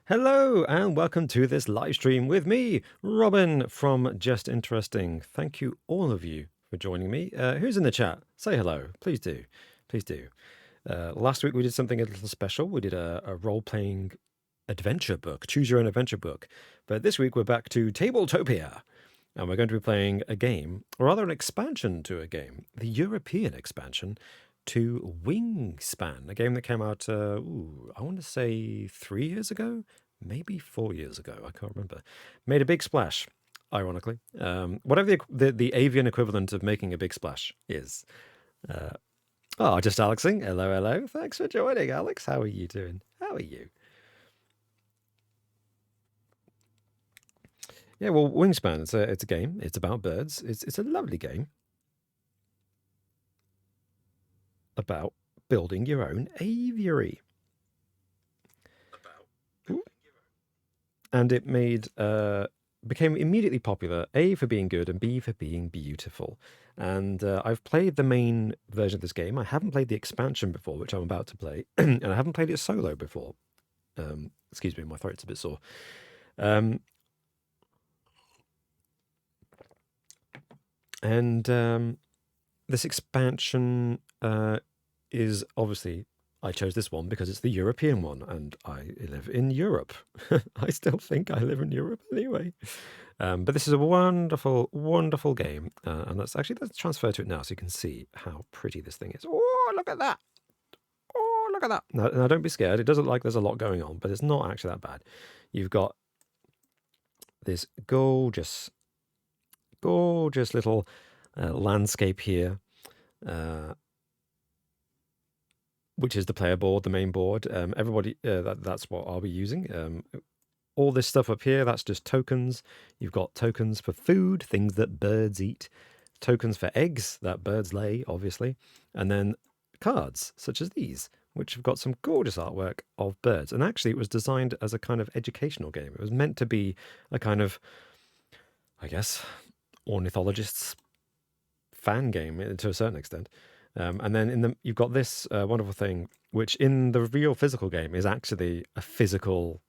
Hello and welcome to this live stream with me, Robin from Just Interesting. Thank you, all of you, for joining me. Who's in the chat? Say hello. Please do. Please do. Last week we did something a little special. We did a role playing adventure book, choose your own adventure book. But this week we're back to Tabletopia. And we're going to be playing a game, or rather an expansion to a game, the European expansion to Wingspan, a game that came out, I want to say 3 years ago, maybe 4 years ago. I can't remember. Made a big splash, ironically. Whatever the avian equivalent of making a big splash is. Just Alexing. Hello, hello. Thanks for joining, Alex. How are you doing? How are you? Yeah, well, Wingspan, it's a game. It's about birds. It's a lovely game about building your own aviary. And it became immediately popular, A, for being good, and B, for being beautiful. And I've played the main version of this game. I haven't played the expansion before, which I'm about to play, and I haven't played it solo before. Excuse me, my throat's a bit sore. This expansion is obviously, I chose this one because it's the European one, and I live in Europe. I still think I live in Europe anyway. But this is a wonderful, wonderful game, and let's transfer to it now so you can see how pretty this thing is. Oh, look at that! Oh, look at that! Now don't be scared. It doesn't look like there's a lot going on, but it's not actually that bad. You've got this gorgeous, gorgeous little landscape here, which is the player board, the main board. Everybody, that's what I'll be using. All this stuff up here, that's just tokens. You've got tokens for food, things that birds eat, tokens for eggs that birds lay, obviously, and then cards such as these, which have got some gorgeous artwork of birds. And actually, it was designed as a kind of educational game. It was meant to be a kind of, I guess, ornithologist's fan game to a certain extent. And then you've got this wonderful thing, which in the real physical game is actually a physical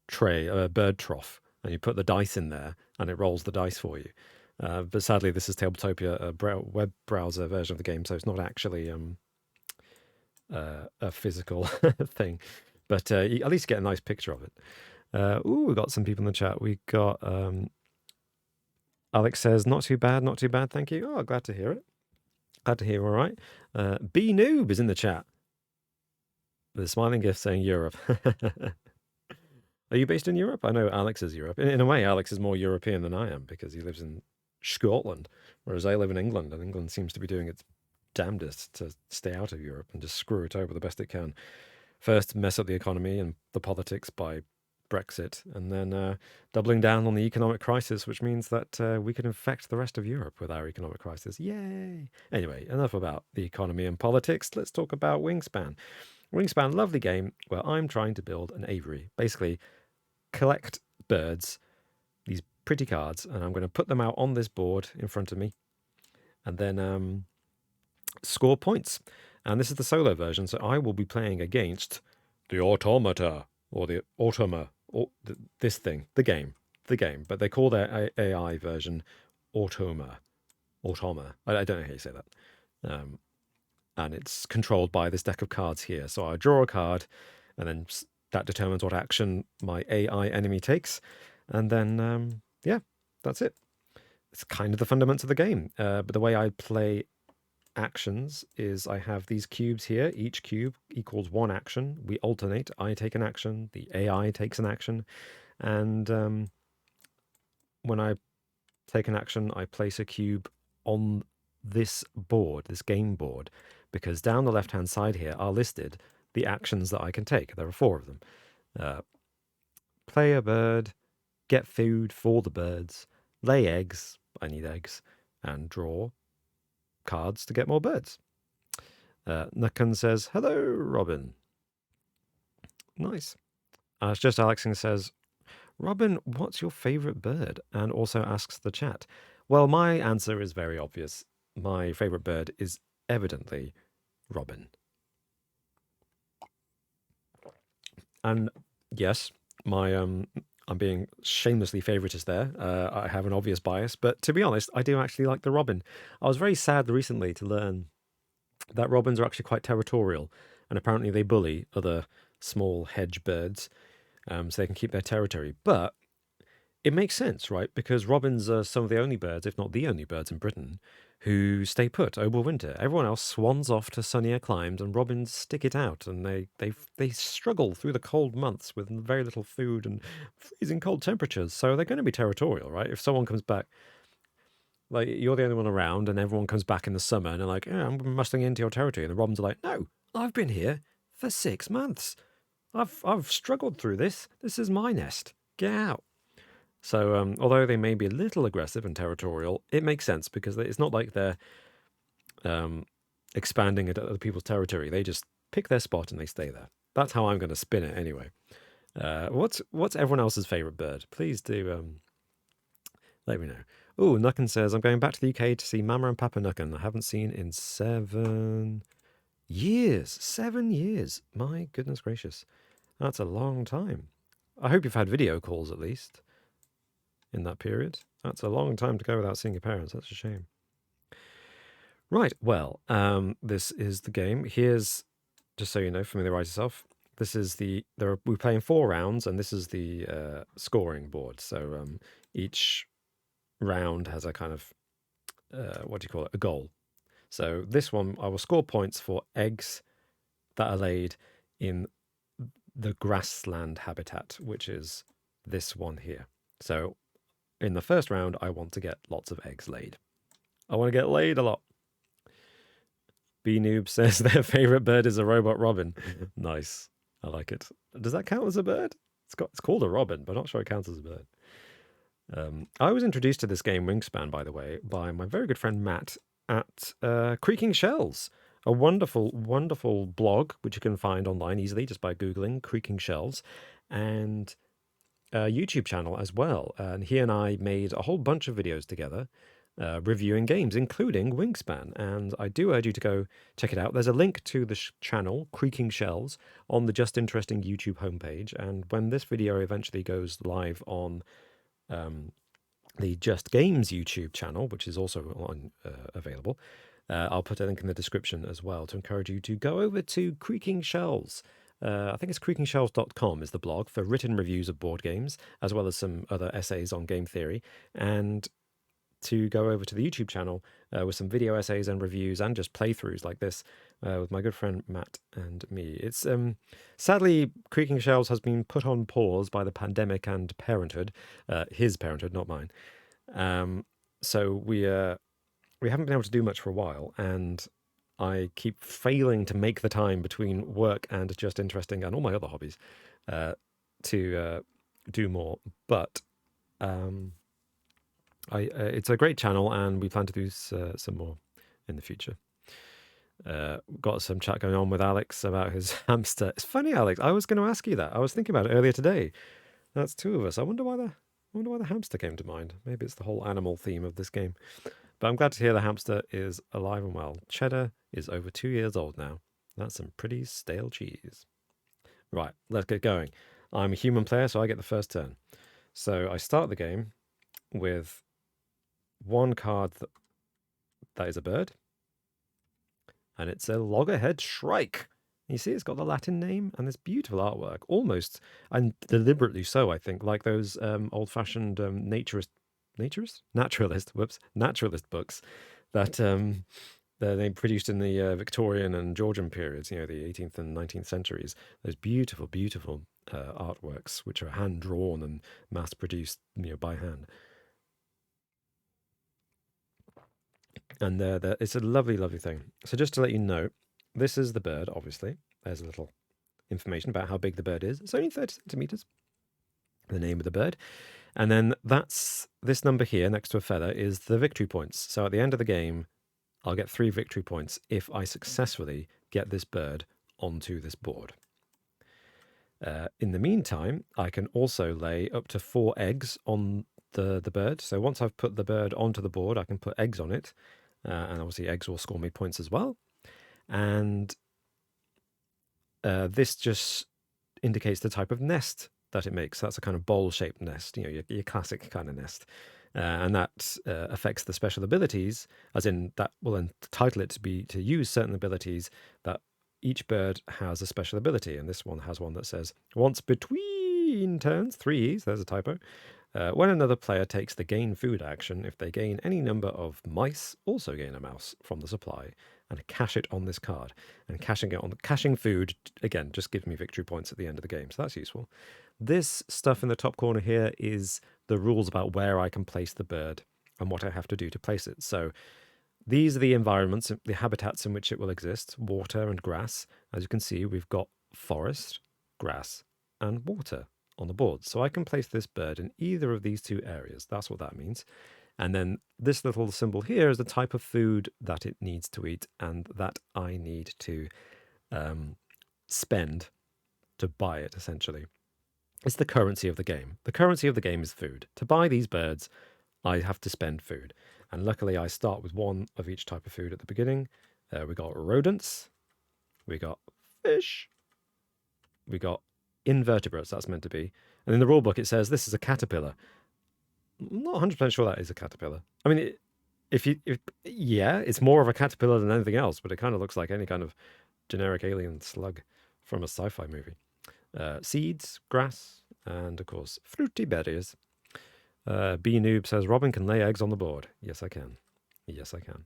tray, a bird trough, and you put the dice in there, and it rolls the dice for you. But sadly, this is Tabletopia, a web browser version of the game, so it's not actually a physical thing. But you at least get a nice picture of it. We've got some people in the chat. We got Alex says, not too bad, not too bad, thank you. Oh, glad to hear it. Glad to hear, all right. B Noob is in the chat. The smiling gift saying Europe. Are you based in Europe? I know Alex is Europe. In a way, Alex is more European than I am because he lives in Scotland, whereas I live in England, and England seems to be doing its damnedest to stay out of Europe and just screw it over the best it can. First, mess up the economy and the politics by Brexit, and then doubling down on the economic crisis, which means that we can infect the rest of Europe with our economic crisis. Yay! Anyway, enough about the economy and politics. Let's talk about Wingspan. Wingspan, lovely game where I'm trying to build an aviary. Basically, collect birds, these pretty cards, and I'm going to put them out on this board in front of me, and then score points. And this is the solo version, so I will be playing against the automata, or the automa, or this thing, the game. But they call their AI version automa. I don't know how you say that. And it's controlled by this deck of cards here. So I draw a card, and then that determines what action my AI enemy takes. And then, that's it. It's kind of the fundamentals of the game. But the way I play actions is I have these cubes here. Each cube equals one action. We alternate. I take an action. The AI takes an action. And when I take an action, I place a cube on this board, this game board, because down the left-hand side here are listed the actions that I can take. There are 4 of them. Play a bird, get food for the birds, lay eggs, I need eggs, and draw cards to get more birds. Nukan says, hello, Robin. Nice. It's just Alexing says, Robin, what's your favorite bird? And also asks the chat. Well, my answer is very obvious. My favorite bird is evidently Robin. And yes, My I'm being shamelessly favouriteist there. I have an obvious bias, but to be honest, I do actually like the robin. I was very sad recently to learn that robins are actually quite territorial, and apparently they bully other small hedge birds, so they can keep their territory. But it makes sense, right? Because robins are some of the only birds, if not the only birds in Britain, who stay put over winter. Everyone else swans off to sunnier climes, and robins stick it out, and they struggle through the cold months with very little food and freezing cold temperatures. So they're going to be territorial, right? If someone comes back, like you're the only one around, and everyone comes back in the summer, and they're like, "Yeah, I'm muscling into your territory," and the robins are like, "No, I've been here for 6 months. I've struggled through this. This is my nest. Get out." So, although they may be a little aggressive and territorial, it makes sense because it's not like they're um, expanding at other people's territory. They just pick their spot and they stay there. That's how I'm going to spin it anyway. What's everyone else's favorite bird? Please do let me know. Oh, Nucken says, I'm going back to the UK to see Mama and Papa Nucken. I haven't seen in 7 years. 7 years. My goodness gracious. That's a long time. I hope you've had video calls at least in that period. That's a long time to go without seeing your parents. That's a shame. Right. Well, this is the game. Here's, just so you know, familiarize yourself. This is we're playing 4 rounds, and this is the scoring board. So each round has a kind of what do you call it? A goal. So this one, I will score points for eggs that are laid in the grassland habitat, which is this one here. So in the first round, I want to get lots of eggs laid. I want to get laid a lot. B Noob says their favorite bird is a robot robin. Nice. I like it. Does that count as a bird? It's called a robin, but I'm not sure it counts as a bird. I was introduced to this game, Wingspan, by the way, by my very good friend Matt at Creaking Shells, a wonderful, wonderful blog which you can find online easily just by Googling Creaking Shells, and a YouTube channel as well. And he and I made a whole bunch of videos together reviewing games, including Wingspan. And I do urge you to go check it out. There's a link to the channel, Creaking Shells, on the Just Interesting YouTube homepage. And when this video eventually goes live on the Just Games YouTube channel, which is also on, available, I'll put a link in the description as well to encourage you to go over to Creaking Shells. I think it's creakingshells.com is the blog for written reviews of board games, as well as some other essays on game theory. And to go over to the YouTube channel with some video essays and reviews and just playthroughs like this with my good friend Matt and me. It's sadly, Creaking Shells has been put on pause by the pandemic and parenthood, his parenthood, not mine. So we haven't been able to do much for a while, and I keep failing to make the time between work and Just Interesting and all my other hobbies to do more. But it's a great channel, and we plan to do some more in the future. Got some chat going on with Alex about his hamster. It's funny, Alex. I was going to ask you that. I was thinking about it earlier today. That's 2 of us. I wonder why the hamster came to mind. Maybe it's the whole animal theme of this game. But I'm glad to hear the hamster is alive and well. Cheddar is over 2 years old now. That's some pretty stale cheese. Right, let's get going. I'm a human player, so I get the first turn. So I start the game with one card that is a bird, and it's a loggerhead shrike. You see, it's got the Latin name and this beautiful artwork, almost and deliberately so, I think, like those old-fashioned naturalist books that they produced in the Victorian and Georgian periods, the 18th and 19th centuries. Those beautiful, beautiful artworks, which are hand-drawn and mass-produced, by hand. And it's a lovely, lovely thing. So just to let you know, this is the bird, obviously. There's a little information about how big the bird is. It's only 30 centimeters, the name of the bird. And then this number here next to a feather is the victory points. So at the end of the game, I'll get 3 victory points if I successfully get this bird onto this board. In the meantime, I can also lay up to 4 eggs on the bird. So once I've put the bird onto the board, I can put eggs on it. And obviously eggs will score me points as well. And this just indicates the type of nest that it makes. That's a kind of bowl-shaped nest, your classic kind of nest. And that affects the special abilities, as in that will entitle it to use certain abilities that each bird has a special ability. And this one has one that says, once between turns, 3 E's, there's a typo, when another player takes the gain food action, if they gain any number of mice, also gain a mouse from the supply and cash it on this card. And caching food, again, just gives me victory points at the end of the game. So that's useful. This stuff in the top corner here is the rules about where I can place the bird and what I have to do to place it. So these are the environments, the habitats in which it will exist, water and grass. As you can see, we've got forest, grass, and water on the board. So I can place this bird in either of these two areas. That's what that means. And then this little symbol here is the type of food that it needs to eat and that I need to spend to buy it, essentially. It's the currency of the game. The currency of the game is food. To buy these birds, I have to spend food. And luckily, I start with one of each type of food at the beginning. We got rodents. We got fish. We got invertebrates, that's meant to be. And in the rulebook, it says this is a caterpillar. I'm not 100% sure that is a caterpillar. I mean, yeah, it's more of a caterpillar than anything else, but it kind of looks like any kind of generic alien slug from a sci-fi movie. Seeds, grass, and of course, fruity berries. B Noob says, Robin can lay eggs on the board. Yes, I can. Yes, I can.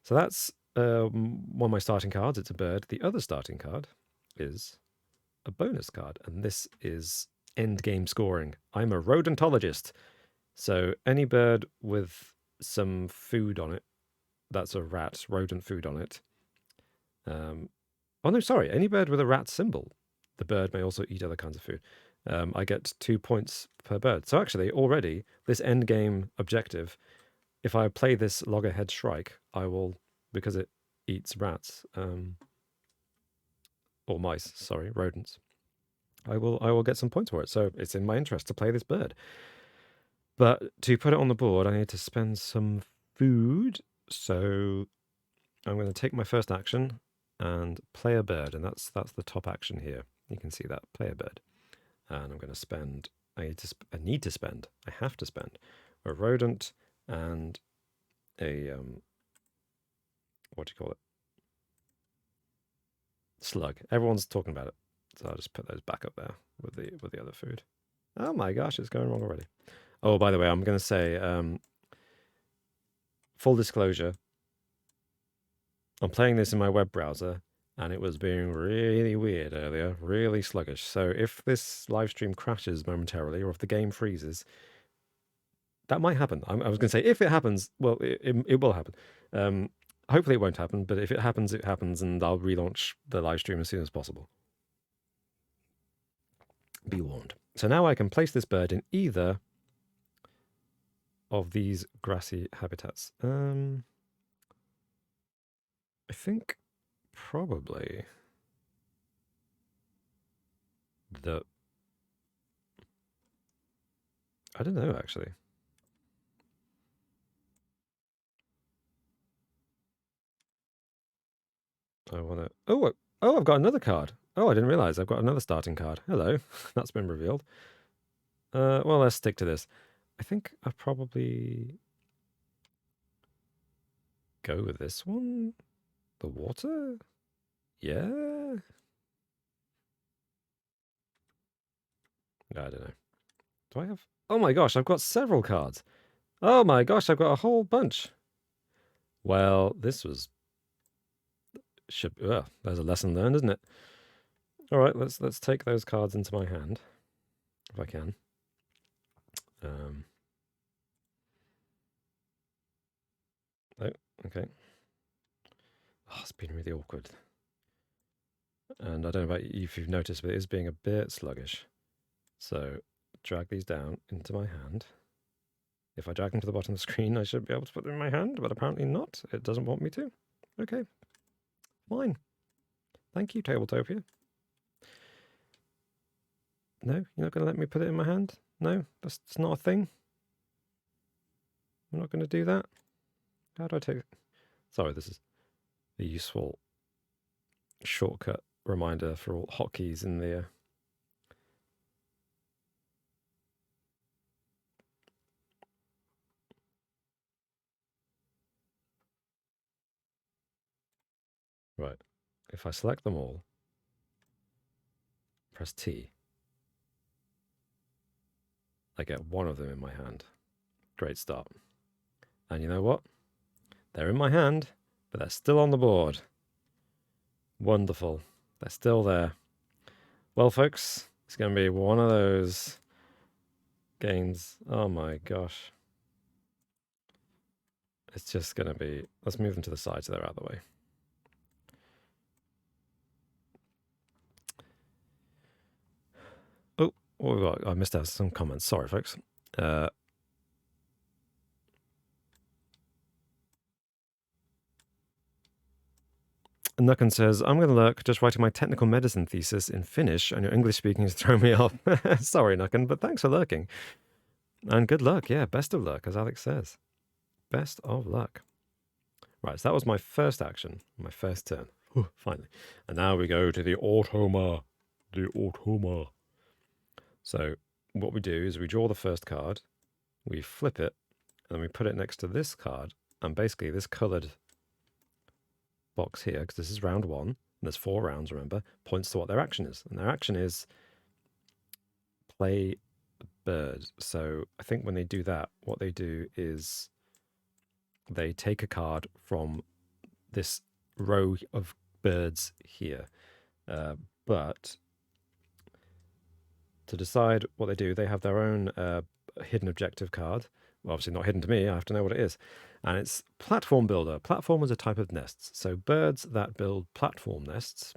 So that's one of my starting cards. It's a bird. The other starting card is a bonus card, and this is end game scoring. I'm a rodentologist. So any bird with some food on it, that's a rat, rodent food on it. Oh no, sorry, any bird with a rat symbol. The bird may also eat other kinds of food. I get 2 points per bird. So actually, already, this end game objective, if I play this loggerhead shrike, I will, because it eats rats, or mice, sorry, rodents, I will get some points for it. So it's in my interest to play this bird. But to put it on the board, I need to spend some food. So I'm going to take my first action and play a bird, and that's the top action here. You can see that, play a bird. And I'm going to spend, I have to spend a rodent and a, what do you call it? Slug. Everyone's talking about it. So I'll just put those back up there with the other food. Oh my gosh, it's going wrong already. Oh, by the way, I'm going to say, full disclosure, I'm playing this in my web browser, and it was being really weird earlier, really sluggish. So if this live stream crashes momentarily, or if the game freezes, that might happen. I was going to say, if it happens, well, it will happen. Hopefully it won't happen, but if it happens, and I'll relaunch the live stream as soon as possible. Be warned. So now I can place this bird in either of these grassy habitats. I think probably I don't know, actually. I want to... Oh, I've got another card. Oh, I didn't realize I've got another starting card. Hello. That's been revealed. Well, let's stick to this. I think I'll probably go with this one. The water? Yeah. I don't know. Do I have... Oh my gosh, I've got several cards. Oh my gosh, I've got a whole bunch. Well, this was... there's a lesson learned, isn't it? All right, let's take those cards into my hand, if I can. Oh, okay. Oh, it's been really awkward. And I don't know about you if you've noticed, but it is being a bit sluggish. So drag these down into my hand. If I drag them to the bottom of the screen, I should be able to put them in my hand, but apparently not. It doesn't want me to. Okay, fine. Thank you, Tabletopia. No, you're not going to let me put it in my hand? No, that's not a thing. I'm not going to do that. How do I take it? Sorry, this is a useful shortcut reminder for all hotkeys in the Right. If I select them all, press T, I get one of them in my hand. Great start. And you know what? They're in my hand, but they're still on the board. Wonderful. They're still there. Well, folks, it's going to be one of those games. Oh my gosh. It's just going to be... Let's move them to the side so they're out of the way. Oh, what have we got? I missed out some comments. Sorry, folks. Nucken says, I'm going to lurk just writing my technical medicine thesis in Finnish, and your English speaking is throwing me off. Sorry, Nucken, but thanks for lurking. And good luck. Yeah, best of luck, as Alex says. Best of luck. Right, so that was my first action, my first turn. Whew, finally. And now we go to the automa. The automa. So what we do is we draw the first card, we flip it, and we put it next to this card. And basically this coloured box here, because this is round one, and there's 4 rounds, remember, points to what their action is. And their action is play bird. So I think when they do that, what they do is they take a card from this row of birds here. But to decide what they do, they have their own hidden objective card. Well, obviously not hidden to me, I have to know what it is. And it's platform builder. Platform is a type of nests. So birds that build platform nests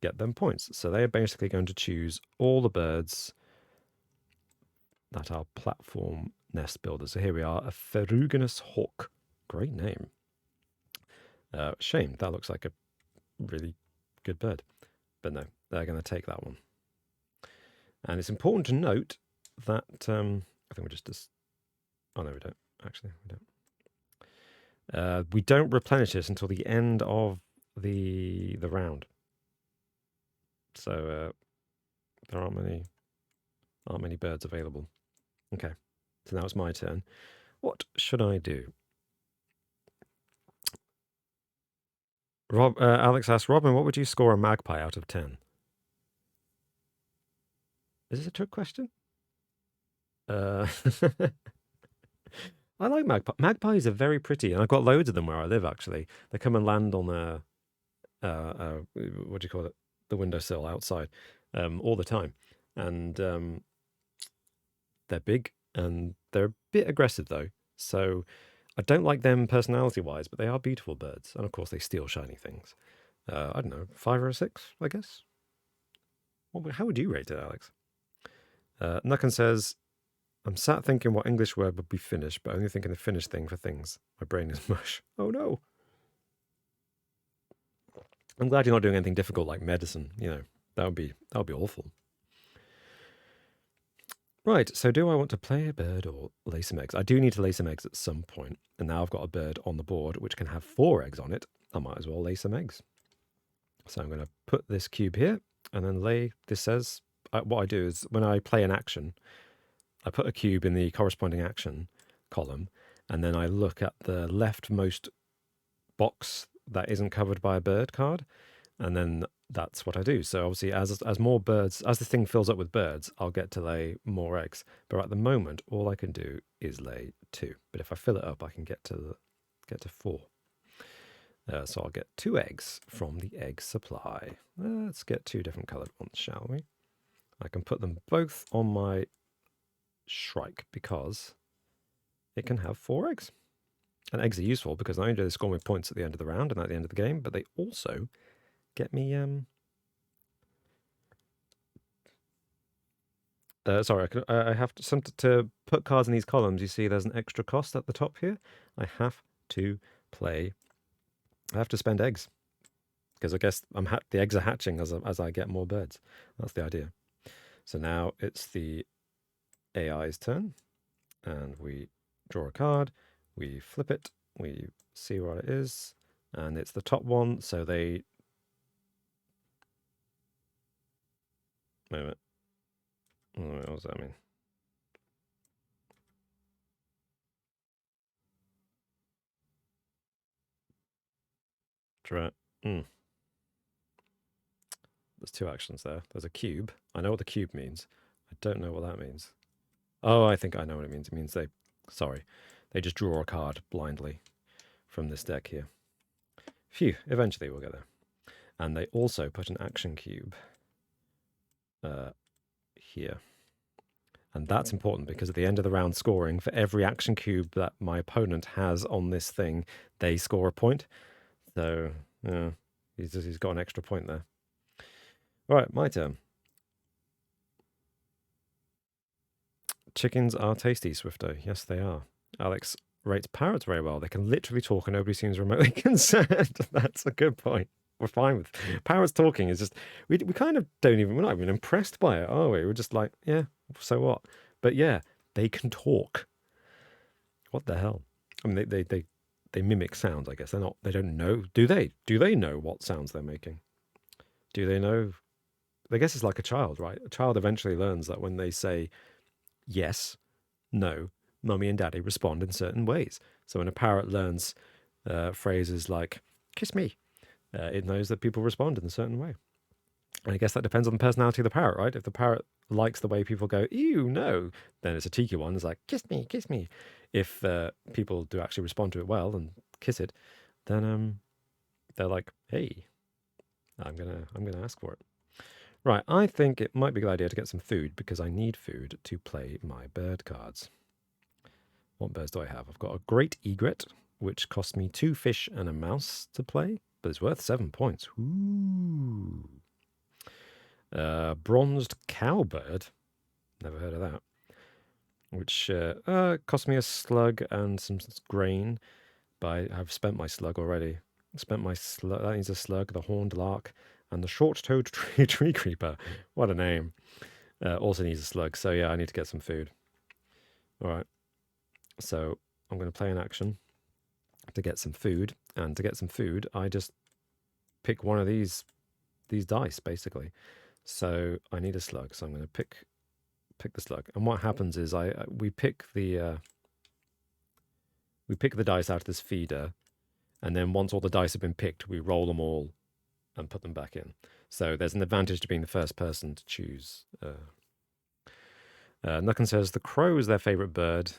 get them points. So they are basically going to choose all the birds that are platform nest builders. So here we are, a ferruginous hawk. Great name. Shame, that looks like a really good bird. But no, they're going to take that one. And it's important to note that, I think we just oh no, we don't. Actually, we don't. We don't replenish this until the end of the round. So there aren't many birds available. Okay, so now it's my turn. What should I do? Alex asks, Robin, what would you score a magpie out of 10? Is this a trick question? I like magpies are very pretty, and I've got loads of them where I live. Actually, they come and land on what do you call it? The windowsill outside, all the time, and they're big and they're a bit aggressive though. So I don't like them personality-wise, but they are beautiful birds, and of course they steal shiny things. I don't know, 5 or a 6, I guess. How would you rate it, Alex? Nucken says, I'm sat thinking what English word would be Finnish, but only thinking the Finnish thing for things. My brain is mush. Oh no. I'm glad you're not doing anything difficult like medicine. You know, that would be awful. Right, so do I want to play a bird or lay some eggs? I do need to lay some eggs at some point, and now I've got a bird on the board which can have 4 eggs on it. I might as well lay some eggs. So I'm going to put this cube here and then lay. This says what I do is when I play an action, I put a cube in the corresponding action column, and then I look at the leftmost box that isn't covered by a bird card, and then that's what I do. So obviously, as more birds, as the thing fills up with birds, I'll get to lay more eggs. But at the moment, all I can do is lay 2. But if I fill it up, I can get to 4. So I'll get 2 eggs from the egg supply. Let's get 2 different coloured ones, shall we? I can put them both on my shrike because it can have 4 eggs. And eggs are useful because not only do they score me points at the end of the round and at the end of the game, but they also get me sorry, I have to put cards in these columns. You see there's an extra cost at the top here. I have to spend eggs because I guess the eggs are hatching as I get more birds. That's the idea. So now it's the AI's turn, and we draw a card, we flip it, we see what it is, and it's the top one. So they moment. What does that mean? Try it. There's two actions there. There's a cube. I know what the cube means. I don't know what that means. Oh, I think I know what it means. It means they just draw a card blindly from this deck here. Phew, eventually we'll get there. And they also put an action cube here. And that's important because at the end of the round scoring, for every action cube that my opponent has on this thing, they score a point. So, yeah, he's got an extra point there. All right, my turn. Chickens are tasty, Swifto. Yes, they are. Alex rates parrots very well. They can literally talk and nobody seems remotely concerned. That's a good point. We're fine with parrots talking. Is just we kind of don't even, we're not even impressed by it, are we? We're just like, yeah, so what? But yeah, they can talk. What the hell? I mean, they mimic sounds. I guess they're not. They don't know. Do they? Do they know what sounds they're making? Do they know? I guess it's like a child, right? A child eventually learns that when they say yes, no, mummy and daddy respond in certain ways. So when a parrot learns phrases like "kiss me," it knows that people respond in a certain way. And I guess that depends on the personality of the parrot, right? If the parrot likes the way people go, ew, no, then it's a cheeky one. It's like, kiss me, kiss me. If people do actually respond to it well and kiss it, then they're like, hey, I'm gonna ask for it. Right, I think it might be a good idea to get some food because I need food to play my bird cards. What birds do I have? I've got a great egret, which cost me 2 fish and a mouse to play, but it's worth 7 points. Ooh. Bronzed cowbird. Never heard of that. Which cost me a slug and some grain, but I've spent my slug already. Spent my slug. That needs a slug, the horned lark, and the short-toed tree creeper. What a name. Also needs a slug. So yeah, I need to get some food. All right. So I'm going to play an action to get some food, and to get some food, I just pick one of these dice basically. So I need a slug. So I'm going to pick the slug. And what happens is we pick the dice out of this feeder, and then once all the dice have been picked, we roll them all and put them back in. So there's an advantage to being the first person to choose. Nucken says the crow is their favorite bird.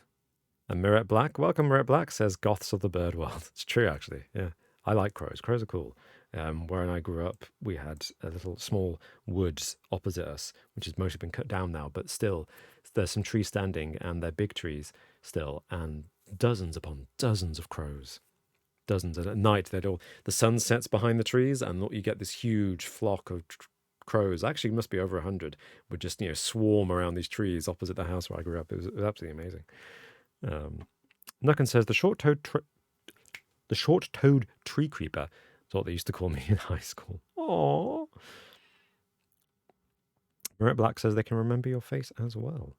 And Miret Black, welcome Miret Black, says goths of the bird world. It's true, actually. Yeah, I like crows. Crows are cool. Where I grew up, we had a little small woods opposite us, which has mostly been cut down now, but still, there's some trees standing, and they're big trees still, and dozens upon dozens of crows. Dozens. And at night, the sun sets behind the trees, and you get this huge flock of crows. Actually, it must be over 100. Would just swarm around these trees opposite the house where I grew up. It was absolutely amazing. Nucken says the short-toed tree creeper is what they used to call me in high school. Aww. Miret Black says they can remember your face as well.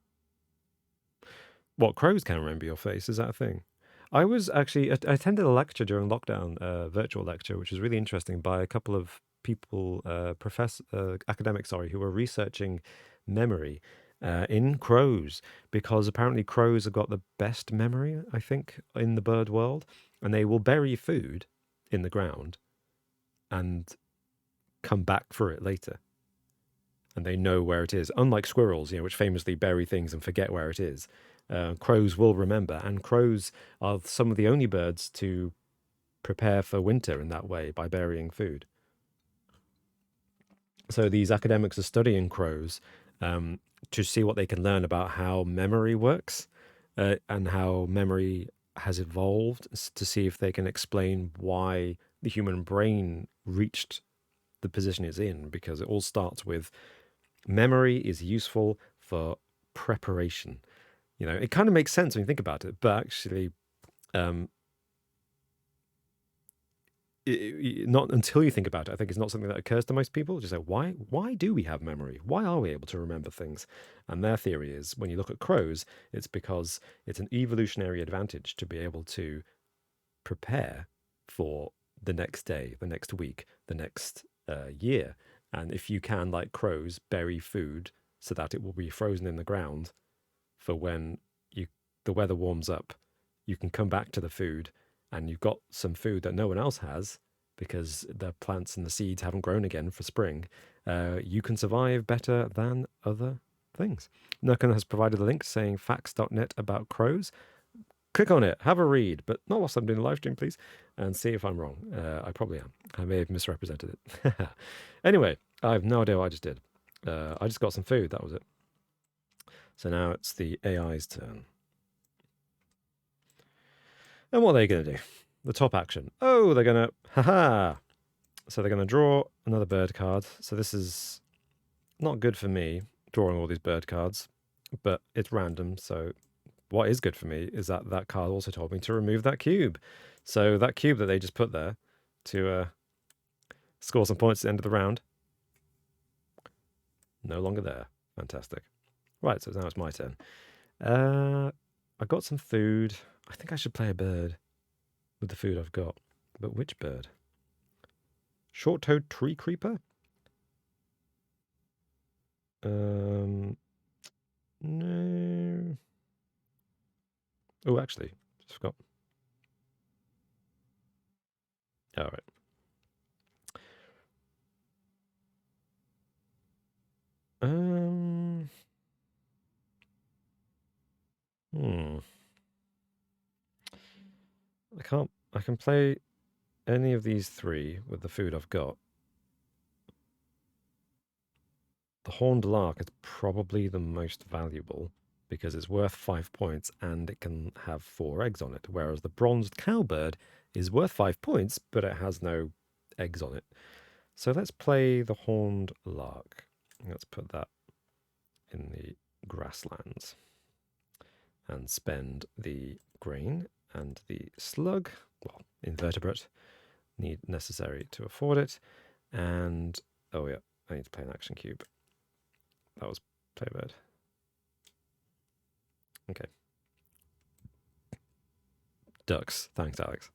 What, crows can remember your face? Is that a thing? I attended a lecture during lockdown, virtual lecture, which was really interesting, by a couple of people, academics, who were researching memory in crows, because apparently crows have got the best memory, I think, in the bird world, and they will bury food in the ground and come back for it later. And they know where it is. Unlike squirrels, which famously bury things and forget where it is. Crows will remember, and crows are some of the only birds to prepare for winter in that way, by burying food. So these academics are studying crows to see what they can learn about how memory works and how memory has evolved, to see if they can explain why the human brain reached the position it's in, because it all starts with memory is useful for preparation. It kind of makes sense when you think about it, but actually not until you think about it. I think it's not something that occurs to most people. Just say, why do we have memory? Why are we able to remember things? And their theory is, when you look at crows, it's because it's an evolutionary advantage to be able to prepare for the next day, the next week, the next year. And if you can, like crows, bury food so that it will be frozen in the ground for when the weather warms up, you can come back to the food, and you've got some food that no one else has because the plants and the seeds haven't grown again for spring. You can survive better than other things. Nukan has provided a link saying facts.net about crows. Click on it, have a read, but not whilst I'm doing the live stream, please, and see if I'm wrong. I probably am. I may have misrepresented it. Anyway, I have no idea what I just did. I just got some food, that was it. So now it's the AI's turn. And what are they going to do? The top action. Oh, they're going to... Haha! So they're going to draw another bird card. So this is not good for me, drawing all these bird cards, but it's random. So what is good for me is that that card also told me to remove that cube. So that cube that they just put there to score some points at the end of the round, no longer there. Fantastic. Right, so now it's my turn. I got some food. I think I should play a bird with the food I've got. But which bird? Short-toed tree creeper? No. Oh, actually, just forgot. All right. Hmm. I can play any of these three with the food I've got. The horned lark is probably the most valuable because it's worth 5 points and it can have 4 eggs on it, whereas the bronzed cowbird is worth 5 points, but it has no eggs on it. So let's play the horned lark. Let's put that in the grasslands and spend the grain and the slug, well, invertebrate, necessary to afford it. And, oh yeah, I need to play an action cube. That was playbird. Okay. Ducks. Thanks, Alex.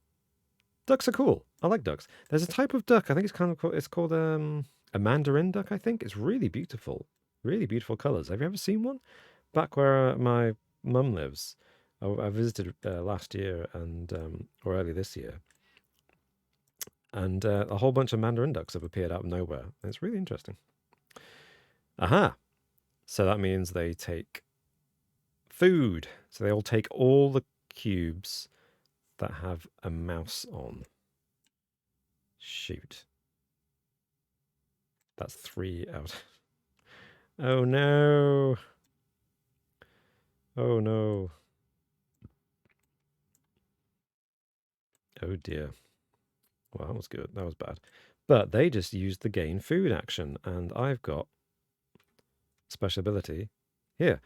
Ducks are cool. I like ducks. There's a type of duck. I think it's kind of cool. It's called a mandarin duck. I think it's really beautiful. Really beautiful colors. Have you ever seen one? Back where my mum lives, I visited last year and or early this year, and a whole bunch of mandarin ducks have appeared out of nowhere. And it's really interesting. Aha! So that means they take food. So they all take all the cubes that have a mouse on. Shoot. That's 3 out. Oh no. Oh no. Oh dear. Well, that was good. That was bad. But they just used the gain food action, and I've got special ability here.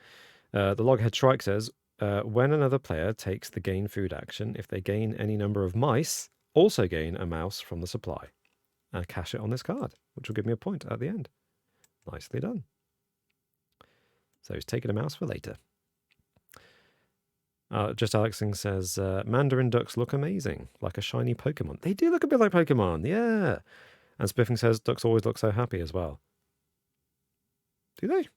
The loghead shrike says, when another player takes the gain food action, if they gain any number of mice, also gain a mouse from the supply. And cash it on this card, which will give me a point at the end. Nicely done. So he's taking a mouse for later. Just Alexing says, Mandarin ducks look amazing, like a shiny Pokemon. They do look a bit like Pokemon, yeah. And Spiffing says, ducks always look so happy as well. Do they?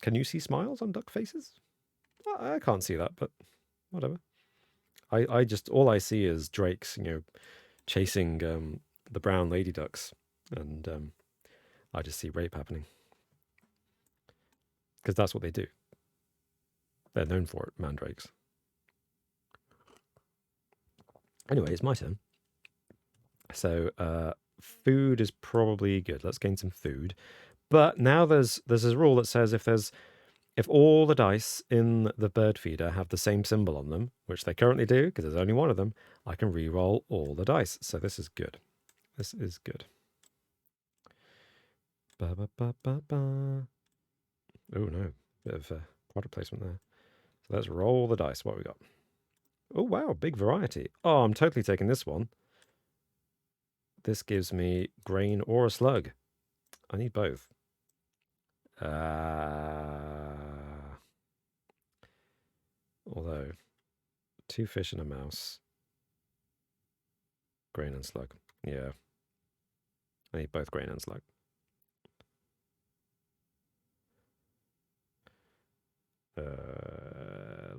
Can you see smiles on duck faces? I can't see that, but whatever. I just, all I see is drakes, chasing the brown lady ducks. And I just see rape happening. Because that's what they do. They're known for it, mandrakes. Anyway, it's my turn. So food is probably good. Let's gain some food. But now there's a rule that says if all the dice in the bird feeder have the same symbol on them, which they currently do because there's only one of them, I can re-roll all the dice. So this is good. This is good. Ba, ba, ba, ba, ba. Oh no, bit of product placement there. So let's roll the dice. What have we got? Oh wow, big variety. Oh, I'm totally taking this one. This gives me grain or a slug. I need both. Although, 2 fish and a mouse. Grain and slug. Yeah. I need both grain and slug.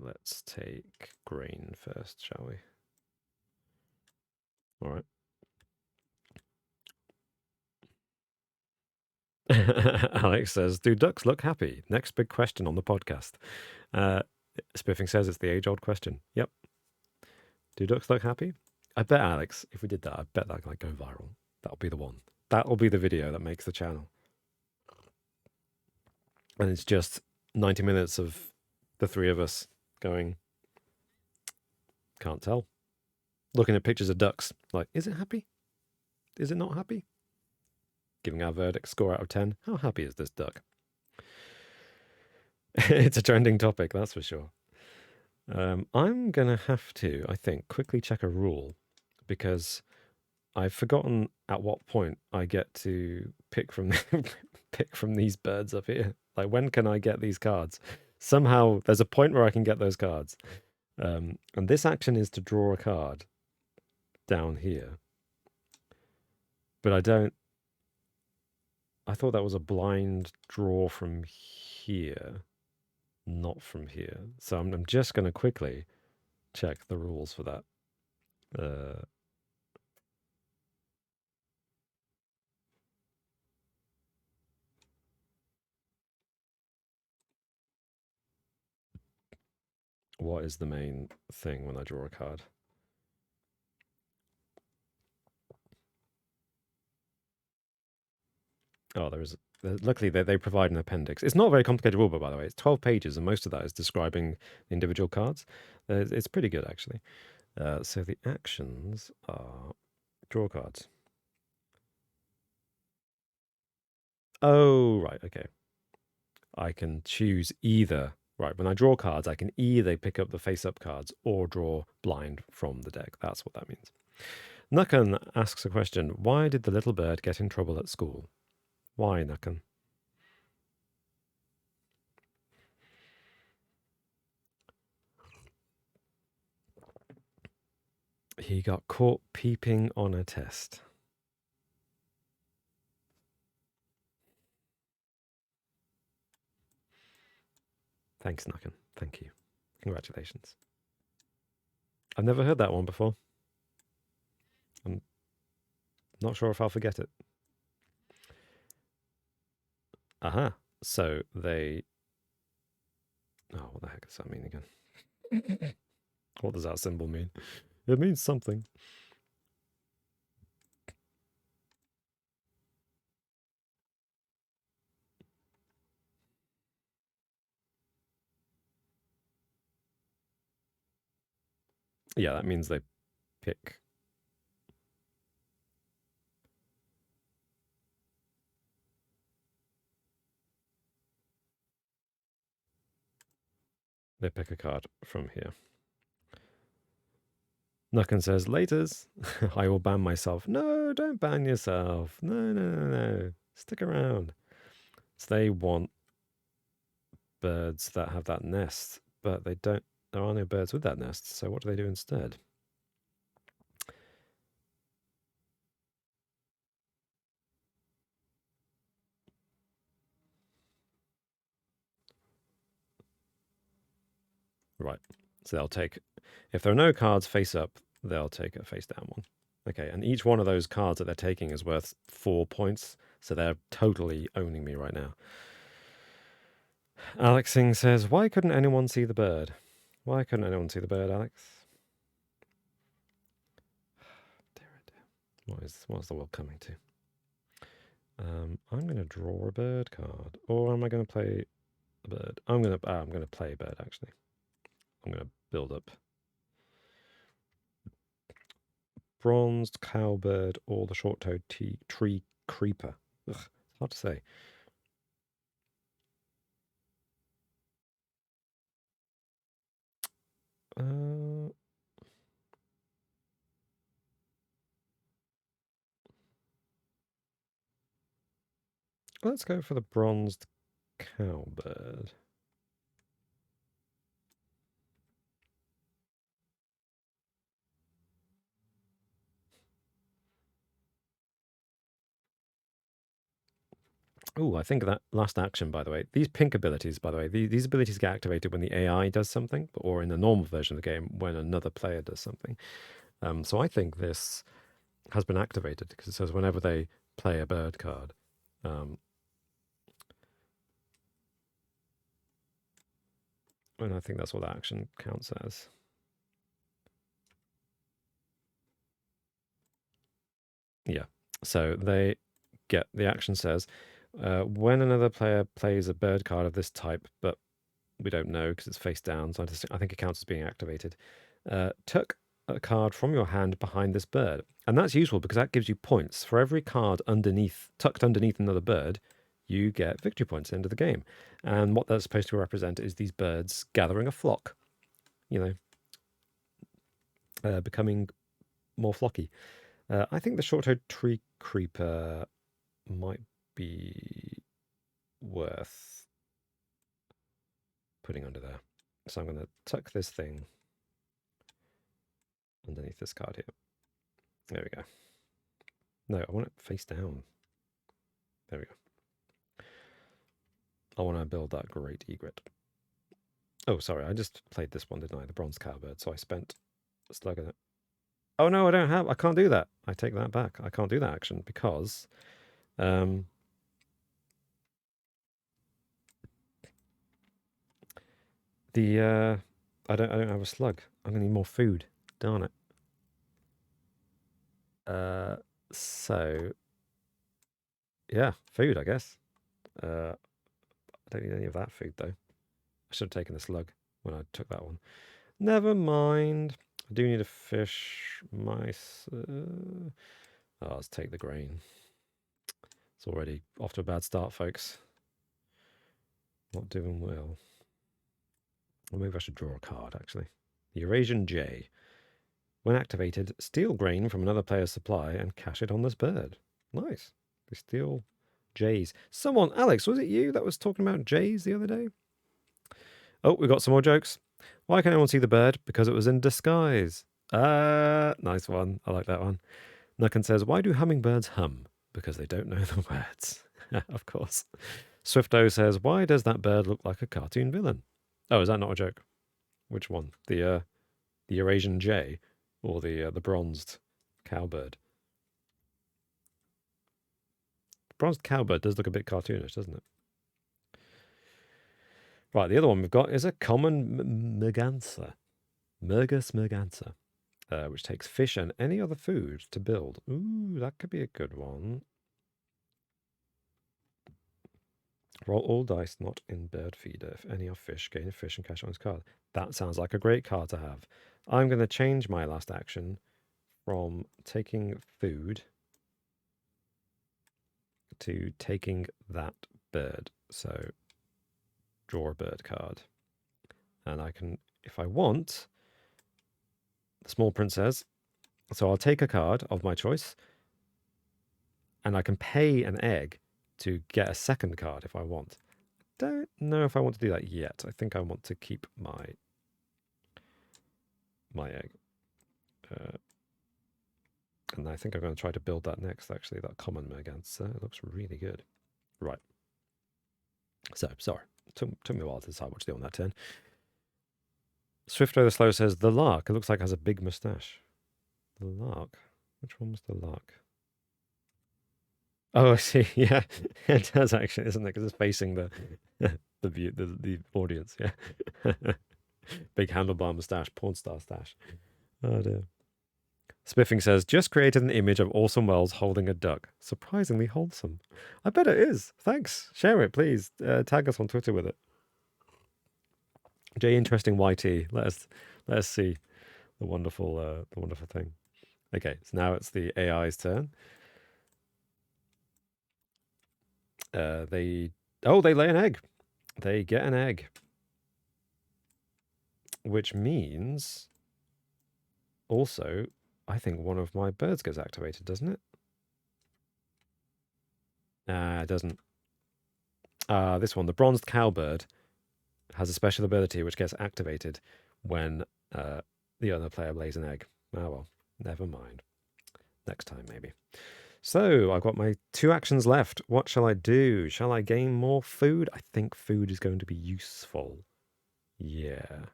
Let's take grain first, shall we? All right. Alex says, "Do ducks look happy?" Next big question on the podcast. Uh, Spiffing says it's the age-old question. Yep. Do ducks look happy? I bet, Alex, if we did that, I bet that might go viral. That'll be the one. That'll be the video that makes the channel. And it's just 90 minutes of the three of us going, can't tell. Looking at pictures of ducks, like, is it happy? Is it not happy? Giving our verdict, score out of 10. How happy is this duck? It's a trending topic, that's for sure. I'm going to have to, I think, quickly check a rule because I've forgotten at what point I get to pick from pick from these birds up here. Like, when can I get these cards? Somehow, there's a point where I can get those cards. And this action is to draw a card down here. But I don't... I thought that was a blind draw from here, not from here. So I'm just going to quickly check the rules for that. What is the main thing when I draw a card? Oh, luckily they provide an appendix. It's not a very complicated rulebook, by the way. It's 12 pages, and most of that is describing the individual cards. It's pretty good, actually. So the actions are draw cards. Oh, right, okay. I can choose either. Right, when I draw cards, I can either pick up the face-up cards or draw blind from the deck. That's what that means. Nukan asks a question. Why did the little bird get in trouble at school? Why, Nukan? He got caught peeping on a test. Thanks, Nukan. Thank you. Congratulations. I've never heard that one before. I'm not sure if I'll forget it. Aha. So they... Oh, what the heck does that mean again? What does that symbol mean? It means something. Yeah, that means they pick... They pick a card from here. Nukan says, laters. I will ban myself. No, don't ban yourself. No, no, no, no. Stick around. So they want birds that have that nest, but they don't... There are no birds with that nest, so what do they do instead? Right. So they'll take... If there are no cards face up, they'll take a face down one. Okay, and each one of those cards that they're taking is worth 4 points, so they're totally owning me right now. Alex Singh says, why couldn't anyone see the bird? Why couldn't anyone see the bird, Alex? Dear, dear. What is the world coming to? I'm going to draw a bird card, or am I going to play a bird? I'm going to play a bird, actually. I'm going to build up bronzed cowbird or the short-toed tree creeper. Ugh, it's hard to say. Let's go for the bronzed cowbird. Oh, I think that last action, by the way, these pink abilities, by the way, these abilities get activated when the AI does something, or in the normal version of the game, when another player does something. So I think this has been activated because it says whenever they play a bird card, And I think that's what that action counts as. Yeah. So they get the action says when another player plays a bird card of this type, but we don't know because it's face down, so I think it counts as being activated. Tuck a card from your hand behind this bird, and that's useful because that gives you points for every card tucked underneath another bird. You get victory points at the end of the game, and what that's supposed to represent is these birds gathering a flock. You know, becoming more flocky. I think the short-toed tree creeper might be worth putting under there. So I'm going to tuck this thing underneath this card here. There we go. No, I want it face down. There we go. I want to build that great egret. Oh, sorry, I just played this one, didn't I? The bronze cowbird. So I spent a slug in it. Oh no, I can't do that. I take that back. I can't do that action because the I don't have a slug. I'm gonna need more food. Darn it. So yeah, food, I guess. I don't need any of that food though. I should have taken the slug when I took that one. Never mind. I do need a fish. Mice. Oh, let's take the grain. It's already off to a bad start, folks. Not doing well. Well, maybe I should draw a card, actually. The Eurasian Jay. When activated, steal grain from another player's supply and cash it on this bird. Nice. They steal jays. Someone, Alex, was it you that was talking about jays the other day? Oh, we got some more jokes. Why can anyone see the bird? Because it was in disguise. Nice one. I like that one. Nucken says, why do hummingbirds hum? Because they don't know the words. Of course. Swifto says, why does that bird look like a cartoon villain? Oh, is that not a joke? Which one? The Eurasian jay or the bronzed cowbird? The bronzed cowbird does look a bit cartoonish, doesn't it? Right, the other one we've got is a common merganser. Mergus merganser. Which takes fish and any other food to build. Ooh, that could be a good one. Roll all dice not in bird feeder. If any are fish, gain a fish and cash on his card. That sounds like a great card to have. I'm going to change my last action from taking food to taking that bird. So draw a bird card. And I can, if I want, the small print says, so I'll take a card of my choice and I can pay an egg to get a second card if I want. Don't know if I want to do that yet. I think I want to keep my egg. And I think I'm going to try to build that next, actually, that common merganser. It looks really good. Right. So, sorry. Took me a while to decide what to do on that turn. Swifto the Slow says, the lark. It looks like it has a big moustache. The lark? Which one was the lark? Oh, I see. Yeah, it does actually, isn't it? Because it's facing the the audience. Yeah, big handlebar moustache, porn star stash. Oh dear. Spiffing says, just created an image of Orson Welles holding a duck. Surprisingly wholesome. I bet it is. Thanks. Share it, please. Tag us on Twitter with it. J interesting YT. Let us see the wonderful thing. Okay, so now it's the AI's turn. They lay an egg. They get an egg, which means also I think one of my birds gets activated, doesn't it? It doesn't. This one, the bronzed cowbird, has a special ability which gets activated when the other player lays an egg. Oh well, never mind. Next time, maybe. So I've got my 2 actions left. What shall I do? Shall I gain more food? I think food is going to be useful. Yeah.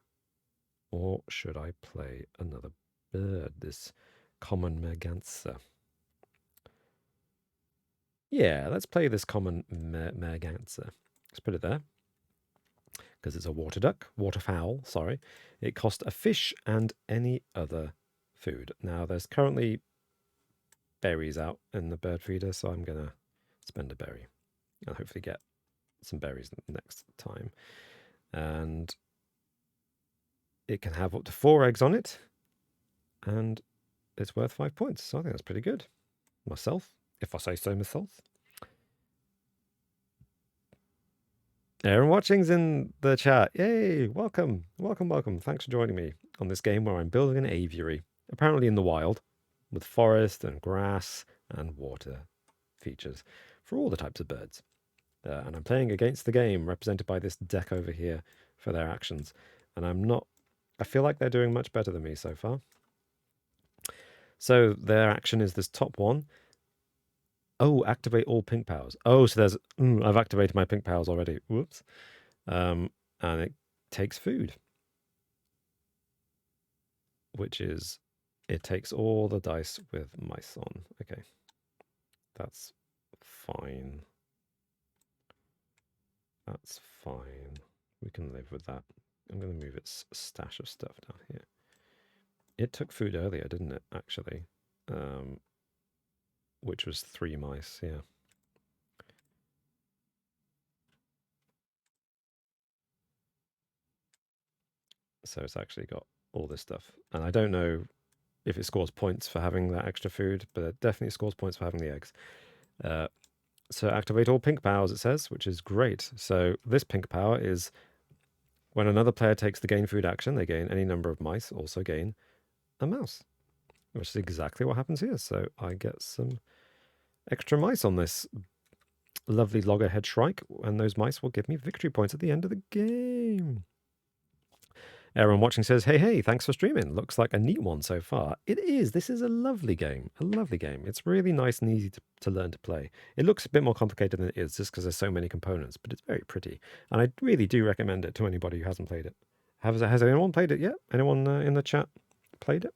Or should I play another bird? This common merganser. Yeah, let's play this common merganser. Let's put it there. because it's a water duck, waterfowl, sorry. It cost a fish and any other food. Now, there's currently berries out in the bird feeder, so I'm going to spend a berry and hopefully get some berries next time. And it can have up to 4 eggs on it, and it's worth 5 points. So I think that's pretty good. Myself, if I say so myself. Aaron Watching's in the chat. Yay! Welcome, welcome, welcome. Thanks for joining me on this game where I'm building an aviary, apparently in the wild, with forest and grass and water features for all the types of birds. And I'm playing against the game represented by this deck over here for their actions. And I feel like they're doing much better than me so far. So their action is this top one. Oh, activate all pink powers. Oh, so there's, I've activated my pink powers already. Whoops. And it takes food, which is, it takes all the dice with mice on. Okay. That's fine. That's fine. We can live with that. I'm going to move its stash of stuff down here. It took food earlier, didn't it, actually? Which was 3 mice, yeah. So it's actually got all this stuff. And I don't know if it scores points for having that extra food, but it definitely scores points for having the eggs. So activate all pink powers, it says, which is great. So this pink power is when another player takes the gain food action, they gain any number of mice, also gain a mouse, which is exactly what happens here. So I get some extra mice on this lovely loggerhead shrike, and those mice will give me victory points at the end of the game. Aaron Watching says, hey, thanks for streaming. Looks like a neat one so far. It is. This is a lovely game. A lovely game. It's really nice and easy to learn to play. It looks a bit more complicated than it is just because there's so many components, but it's very pretty. And I really do recommend it to anybody who hasn't played it. Has anyone played it yet? Anyone in the chat played it?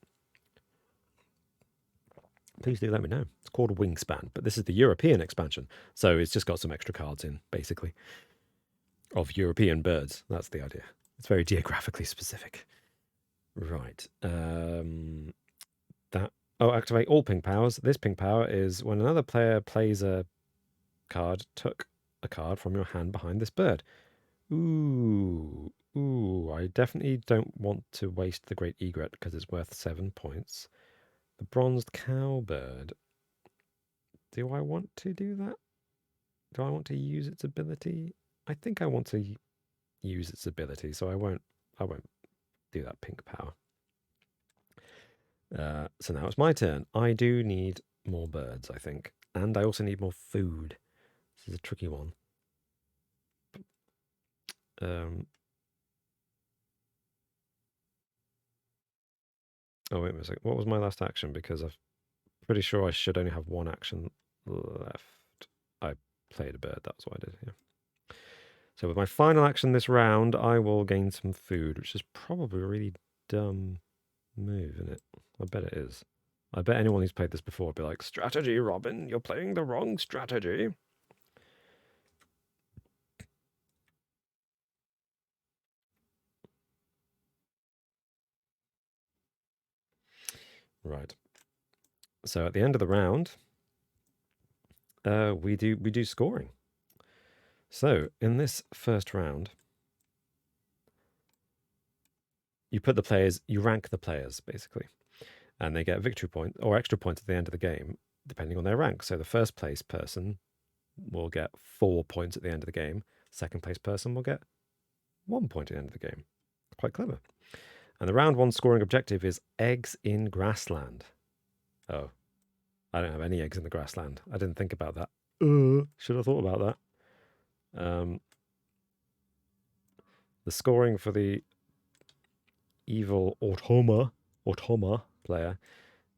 Please do let me know. It's called Wingspan, but this is the European expansion. So it's just got some extra cards in, basically, of European birds. That's the idea. It's very geographically specific. Right. Activate all pink powers. This pink power is when another player plays a card, took a card from your hand behind this bird. Ooh, I definitely don't want to waste the Great Egret because it's worth 7 points. The bronzed cowbird. Do I want to do that? Do I want to use its ability? I think I want to use its ability, so I won't do that pink power. So now it's my turn. I do need more birds, I think. And I also need more food. This is a tricky one. Oh, wait a second. What was my last action? Because I'm pretty sure I should only have one action left. I played a bird. That's what I did, yeah. So with my final action this round, I will gain some food, which is probably a really dumb move, isn't it? I bet it is. I bet anyone who's played this before will be like, strategy, Robin, you're playing the wrong strategy. Right. So at the end of the round, we do scoring. So in this first round, you rank the players basically, and they get victory point or extra points at the end of the game, depending on their rank. So the first place person will get 4 points at the end of the game. Second place person will get 1 point at the end of the game. Quite clever. And the round 1 scoring objective is eggs in grassland. Oh, I don't have any eggs in the grassland. I didn't think about that. Should have thought about that. The scoring for the evil Automa player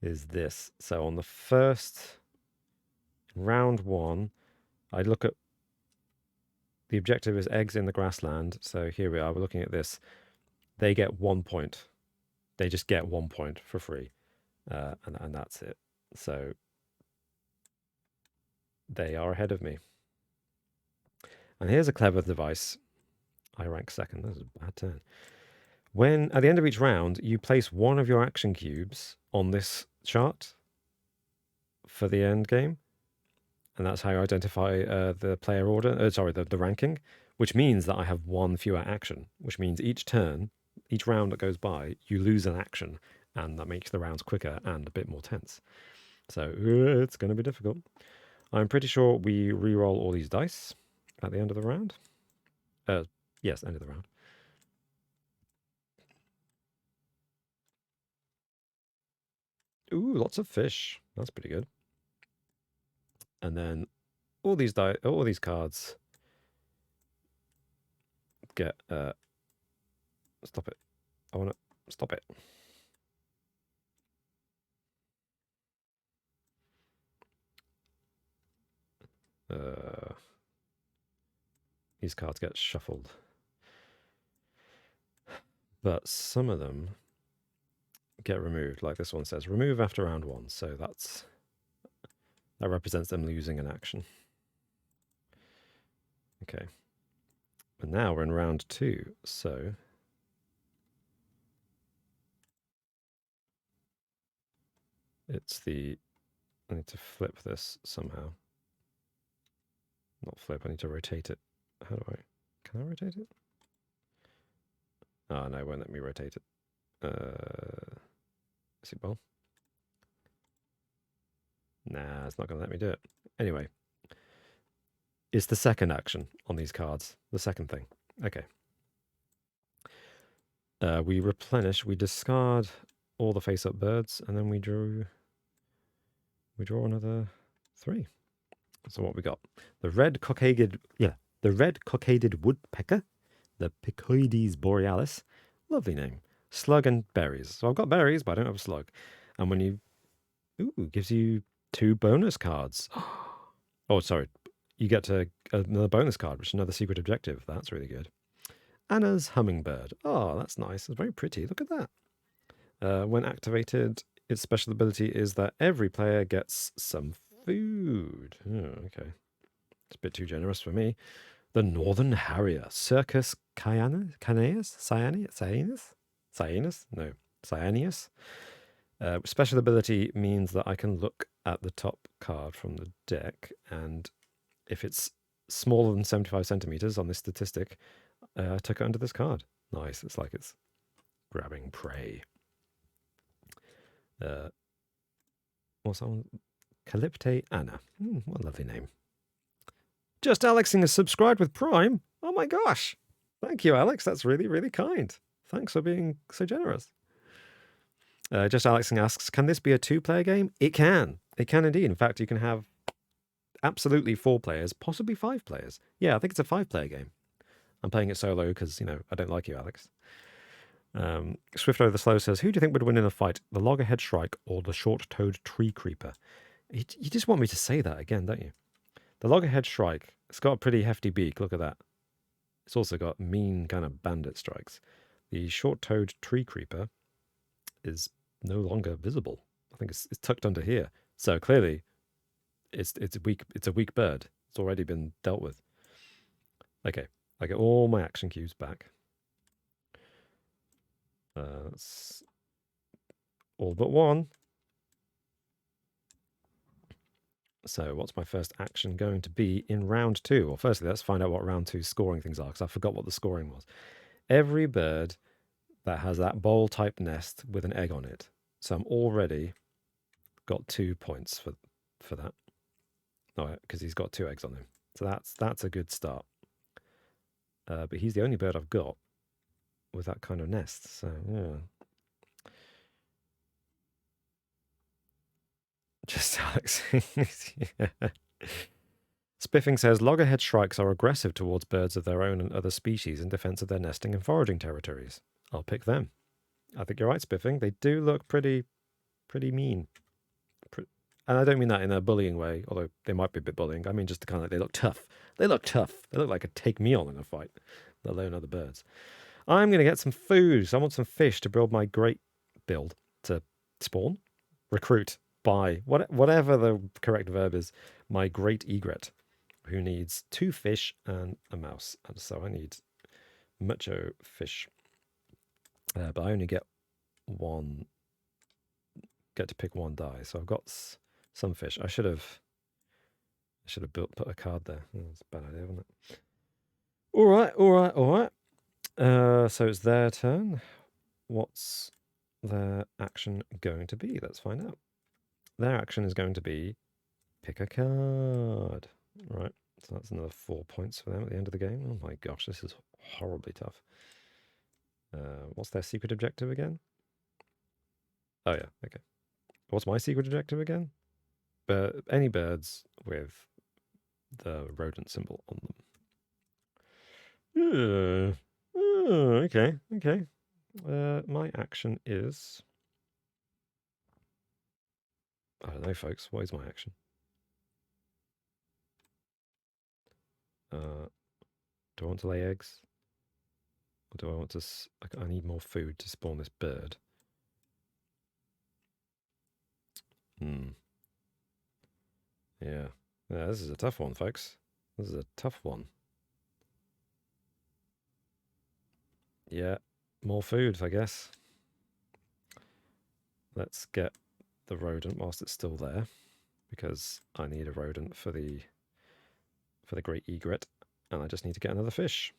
is this. So on the first round 1, I look at the objective is eggs in the grassland. So here we are. We're looking at this. They get 1 point. They just get 1 point for free, and that's it. So they are ahead of me. And here's a clever device. I rank second. That was a bad turn. When at the end of each round, you place one of your action cubes on this chart for the end game, and that's how you identify the player order. Sorry, the ranking, which means that I have one fewer action, which means each turn, each round that goes by, you lose an action, and that makes the rounds quicker and a bit more tense. So it's going to be difficult. I'm pretty sure we re-roll all these dice at the end of the round. Yes, end of the round. Ooh, lots of fish. That's pretty good. And then all these cards get stop it. I want to stop it. These cards get shuffled. But some of them get removed, like this one says, remove after round 1. So that represents them losing an action. Okay. And now we're in round 2, so it's I need to flip this somehow. Not flip, I need to rotate it. How do can I rotate it? Oh, no, it won't let me rotate it. Is it well? Nah, it's not going to let me do it. Anyway, it's the second action on these cards. The second thing. Okay. We replenish, we discard all the face-up birds, and then we draw another 3. So what we got? The red cockaded woodpecker, the Picoides borealis. Lovely name. Slug and berries. So I've got berries, but I don't have a slug. And when you... Ooh, gives you 2 bonus cards. Oh, sorry. You get another bonus card, which is another secret objective. That's really good. Anna's hummingbird. Oh, that's nice. It's very pretty. Look at that. When activated, its special ability is that every player gets some food. Oh, okay. It's a bit too generous for me. The Northern Harrier. Circus Cyaneus? Cyaneus? No. Cyaneus. Special ability means that I can look at the top card from the deck, and if it's smaller than 75 centimeters on this statistic, I took it under this card. Nice. It's like it's grabbing prey. What's that one? Calypte Anna. What a lovely name. Just Alexing has subscribed with Prime. Oh my gosh. Thank you, Alex. That's really, really kind. Thanks for being so generous. Just Alexing asks, can this be a 2-player game? It can. It can indeed. In fact, you can have absolutely 4 players, possibly 5 players. Yeah, I think it's a 5-player game. I'm playing it solo because, I don't like you, Alex. Swift Over the Slow says, who do you think would win in a fight, the loggerhead shrike or the short-toed tree creeper? You just want me to say that again, don't you? The loggerhead shrike, it's got a pretty hefty beak. Look at that. It's also got mean kind of bandit strikes. The short-toed tree creeper is no longer visible. I think it's tucked under here. So clearly, it's weak. It's a weak bird. It's already been dealt with. Okay, I get all my action cubes back. That's all but one. So what's my first action going to be in round 2? Well, firstly, let's find out what round 2 scoring things are, because I forgot what the scoring was. Every bird that has that bowl-type nest with an egg on it. So I'm already got 2 points for that. No, because he's got 2 eggs on him. So that's a good start. But he's the only bird I've got with that kind of nest. So, yeah. Just Alex. Yeah. Spiffing says, loggerhead shrikes are aggressive towards birds of their own and other species in defense of their nesting and foraging territories. I'll pick them. I think you're right, Spiffing. They do look pretty mean. And I don't mean that in a bullying way, although they might be a bit bullying. I mean just the kind of, they look tough. They look tough. They look like a take me on in a fight, let alone other birds. I'm going to get some food. So I want some fish to build my great build to spawn, recruit, buy, whatever the correct verb is, my great egret, who needs 2 fish and a mouse. And so I need macho fish. But I only get to pick one die. So I've got some fish. I should have put a card there. Oh, that's a bad idea, wasn't it? All right. So it's their turn. What's their action going to be? Let's find out. Their action is going to be pick a card. Right. So that's another 4 points for them at the end of the game. Oh my gosh, this is horribly tough. What's their secret objective again? Oh yeah, okay. What's my secret objective again? Any birds with the rodent symbol on them. Okay. My action is... I don't know, folks. What is my action? Do I want to lay eggs? Or do I want to... I need more food to spawn this bird. Yeah, this is a tough one, folks. This is a tough one. Yeah, more food, I guess. Let's get the rodent whilst it's still there, because I need a rodent for the great egret, and I just need to get another fish.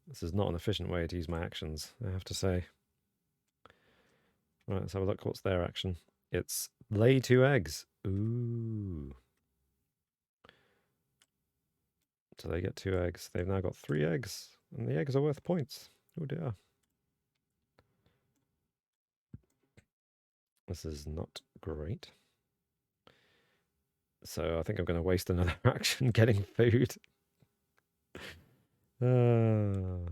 This is not an efficient way to use my actions, I have to say. Right, let's have a look. What's their action? It's lay 2 eggs. Ooh. So they get 2 eggs. They've now got 3 eggs, and the eggs are worth points. Oh dear. This is not great. So I think I'm going to waste another action getting food. Another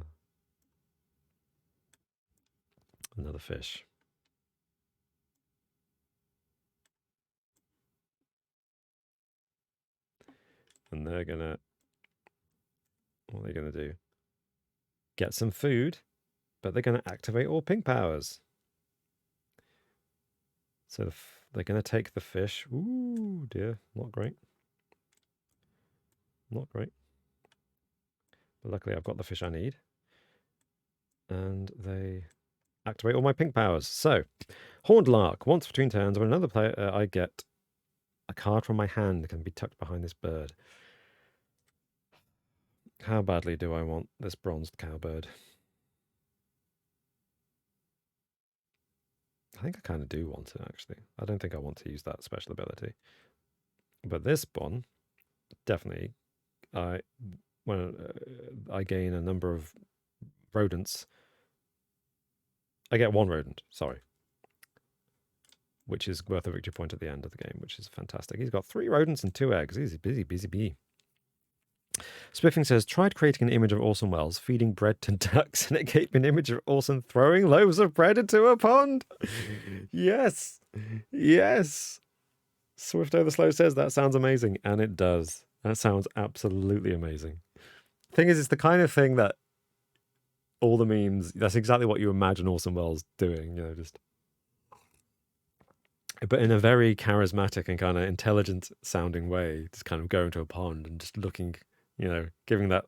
fish. And they're going to... What are they going to do? Get some food, but they're going to activate all pink powers. So they're going to take the fish. Ooh, dear. Not great. Not great. But luckily I've got the fish I need. And they activate all my pink powers. So, Horned Lark. Once between turns, when another player, I get a card from my hand that can be tucked behind this bird. How badly do I want this bronzed cowbird? I think I kind of do want it, actually. I don't think I want to use that special ability. But this one, definitely, when I gain a number of rodents, I get 1 rodent, sorry, which is worth a victory point at the end of the game, which is fantastic. He's got 3 rodents and 2 eggs. He's a busy bee. Spiffing says, tried creating an image of Orson Welles feeding bread to ducks, and it gave me an image of Orson throwing loaves of bread into a pond. Yes. Swift Overslow says, that sounds amazing. And it does. That sounds absolutely amazing. Thing is, it's the kind of thing that all the memes, that's exactly what you imagine Orson Welles doing, just... But in a very charismatic and kind of intelligent sounding way, just kind of going to a pond and just looking... giving that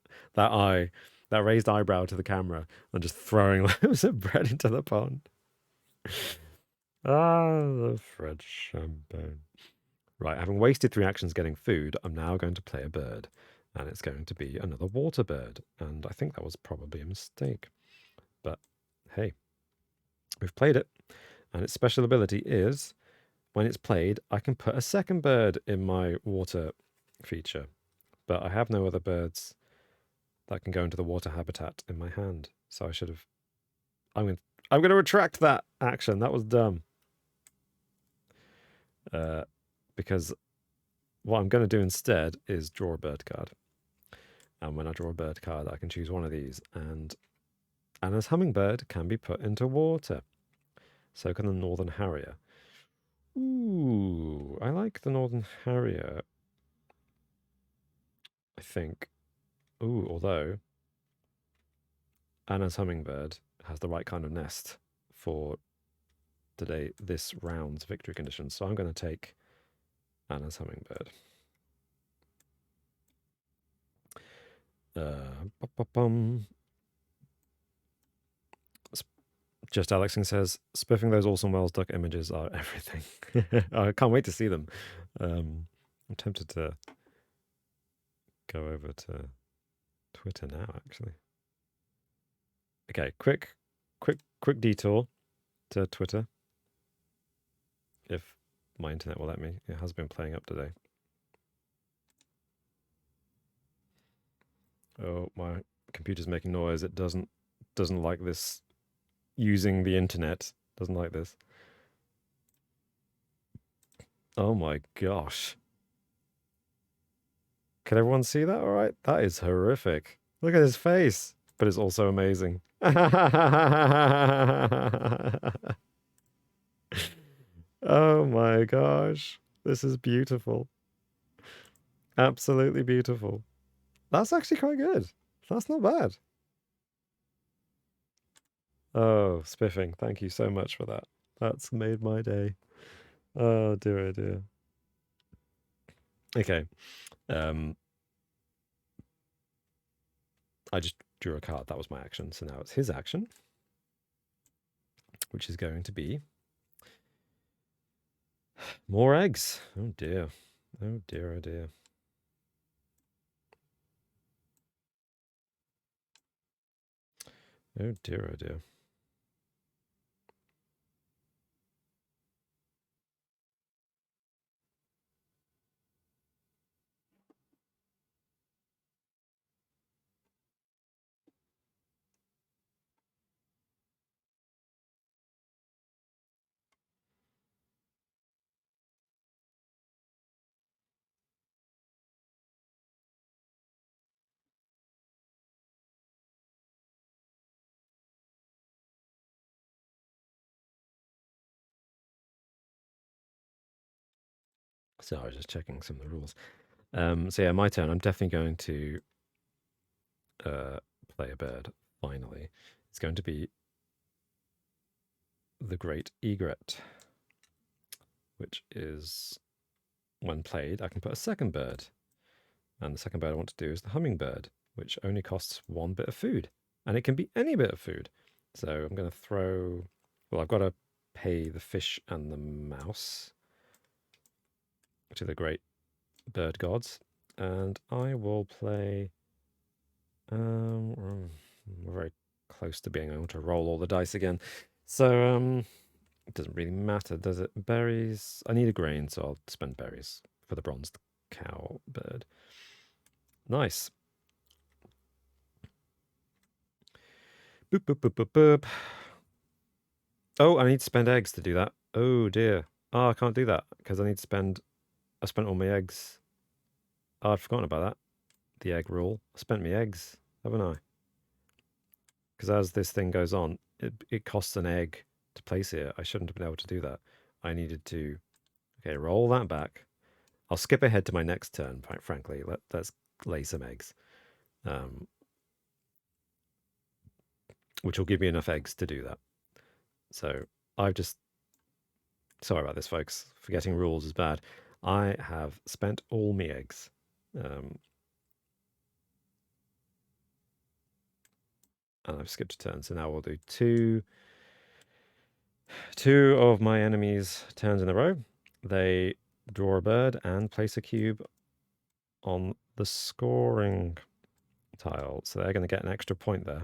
raised eyebrow to the camera and just throwing loaves of bread into the pond. The Fred Champagne. Right, having wasted 3 actions getting food, I'm now going to play a bird. And it's going to be another water bird. And I think that was probably a mistake. But hey, we've played it. And its special ability is, when it's played, I can put a second bird in my water feature. But I have no other birds that can go into the water habitat in my hand. So I should have... I'm going to retract that action. That was dumb. Because what I'm going to do instead is draw a bird card. And when I draw a bird card, I can choose one of these. And Anna's hummingbird can be put into water. So can the northern harrier. Ooh, I like the northern harrier, I think. Ooh, although Anna's hummingbird has the right kind of nest for this round's victory conditions. So I'm going to take Anna's hummingbird. Bum. Just Alexing says, spiffing those awesome Wells duck images are everything. I can't wait to see them. I'm tempted to go over to Twitter now, actually. Okay, quick detour to Twitter. If my internet will let me. It has been playing up today. Oh, my computer's making noise. It doesn't like this using the internet. Doesn't like this. Oh my gosh. Can everyone see that all right? That is horrific. Look at his face. But it's also amazing. Oh my gosh. This is beautiful. Absolutely beautiful. That's actually quite good. That's not bad. Oh, spiffing. Thank you so much for that. That's made my day. Oh dear, oh dear. Okay. I just drew a card. That was my action. So now it's his action, which is going to be more eggs. Oh dear. Oh dear, oh dear. Oh dear, oh dear. So I was just checking some of the rules. So yeah, my turn. I'm definitely going to play a bird, finally. It's going to be the Great Egret, which is, when played, I can put a second bird. And the second bird I want to do is the hummingbird, which only costs one bit of food. And it can be any bit of food. So I'm going to throw... Well, I've got to pay the fish and the mouse to the great bird gods. And I will play... we're very close to being able to roll all the dice again. So it doesn't really matter, does it? Berries. I need a grain, so I'll spend berries for the bronzed cow bird. Nice. Boop, boop, boop, boop, boop. Oh, I need to spend eggs to do that. Oh dear. Oh, I can't do that because I need to spend... I spent all my eggs. Oh, I'd forgotten about that. The egg rule. I spent my eggs, haven't I? Because as this thing goes on, it costs an egg to place here. I shouldn't have been able to do that. I needed to... Okay, roll that back. I'll skip ahead to my next turn, frankly. Let's lay some eggs. Which will give me enough eggs to do that. So I've just... Sorry about this, folks. Forgetting rules is bad. I have spent all my eggs. And I've skipped a turn, so now we'll do two of my enemies' turns in a row. They draw a bird and place a cube on the scoring tile. So they're going to get an extra point there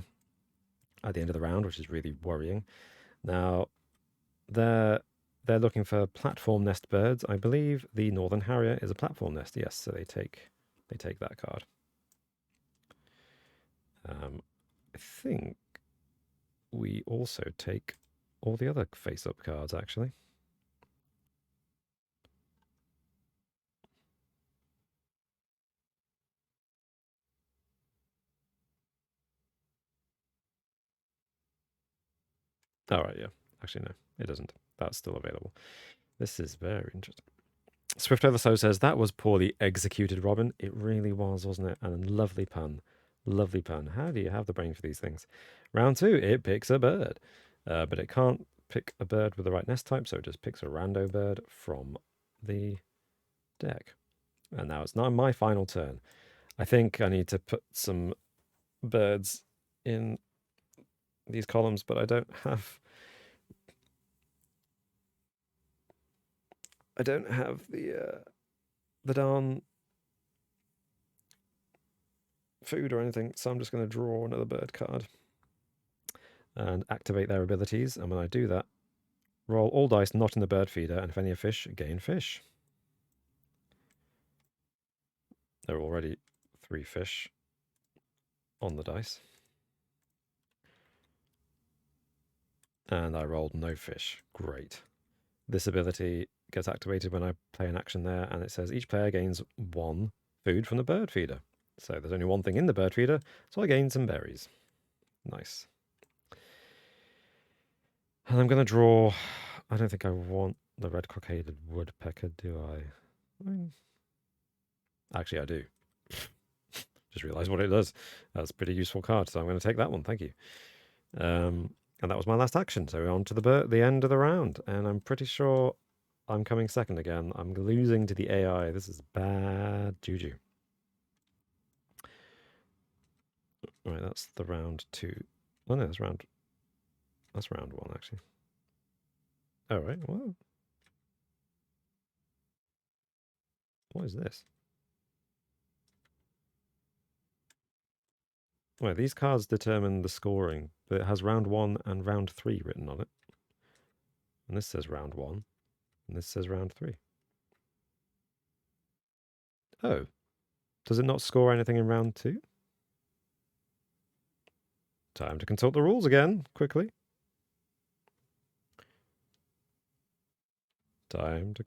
at the end of the round, which is really worrying. Now, they're looking for platform nest birds. I believe the Northern Harrier is a platform nest. Yes, so they take that card. I think we also take all the other face-up cards, actually. All right, yeah. Actually, no, it doesn't. That's still available. This is very interesting. Swift Oversoul says, that was poorly executed, Robin. It really was, wasn't it? And a lovely pun. Lovely pun. How do you have the brain for these things? Round 2, it picks a bird. But it can't pick a bird with the right nest type, so it just picks a rando bird from the deck. And now it's not my final turn. I think I need to put some birds in these columns, but I don't have the darn food or anything, so I'm just going to draw another bird card and activate their abilities. And when I do that, roll all dice not in the bird feeder, and if any are fish, gain fish. There are already 3 fish on the dice. And I rolled no fish. Great. This ability gets activated when I play an action there, and it says each player gains 1 food from the bird feeder. So there's only 1 thing in the bird feeder, so I gain some berries. Nice. And I'm going to draw... I don't think I want the red cockaded woodpecker, do I? Actually, I do. Just realised what it does. That's a pretty useful card, so I'm going to take that one. Thank you. And that was my last action. So we're on to the end of the round, and I'm pretty sure I'm coming second again. I'm losing to the AI. This is bad juju. Right, that's the round 2. Oh no, that's round 1 actually. Oh right, well, what is this? Well, these cards determine the scoring, but it has round 1 and round 3 written on it. And this says round 1, and this says round 3. Oh, does it not score anything in round 2? Time to consult the rules again, quickly. Time to...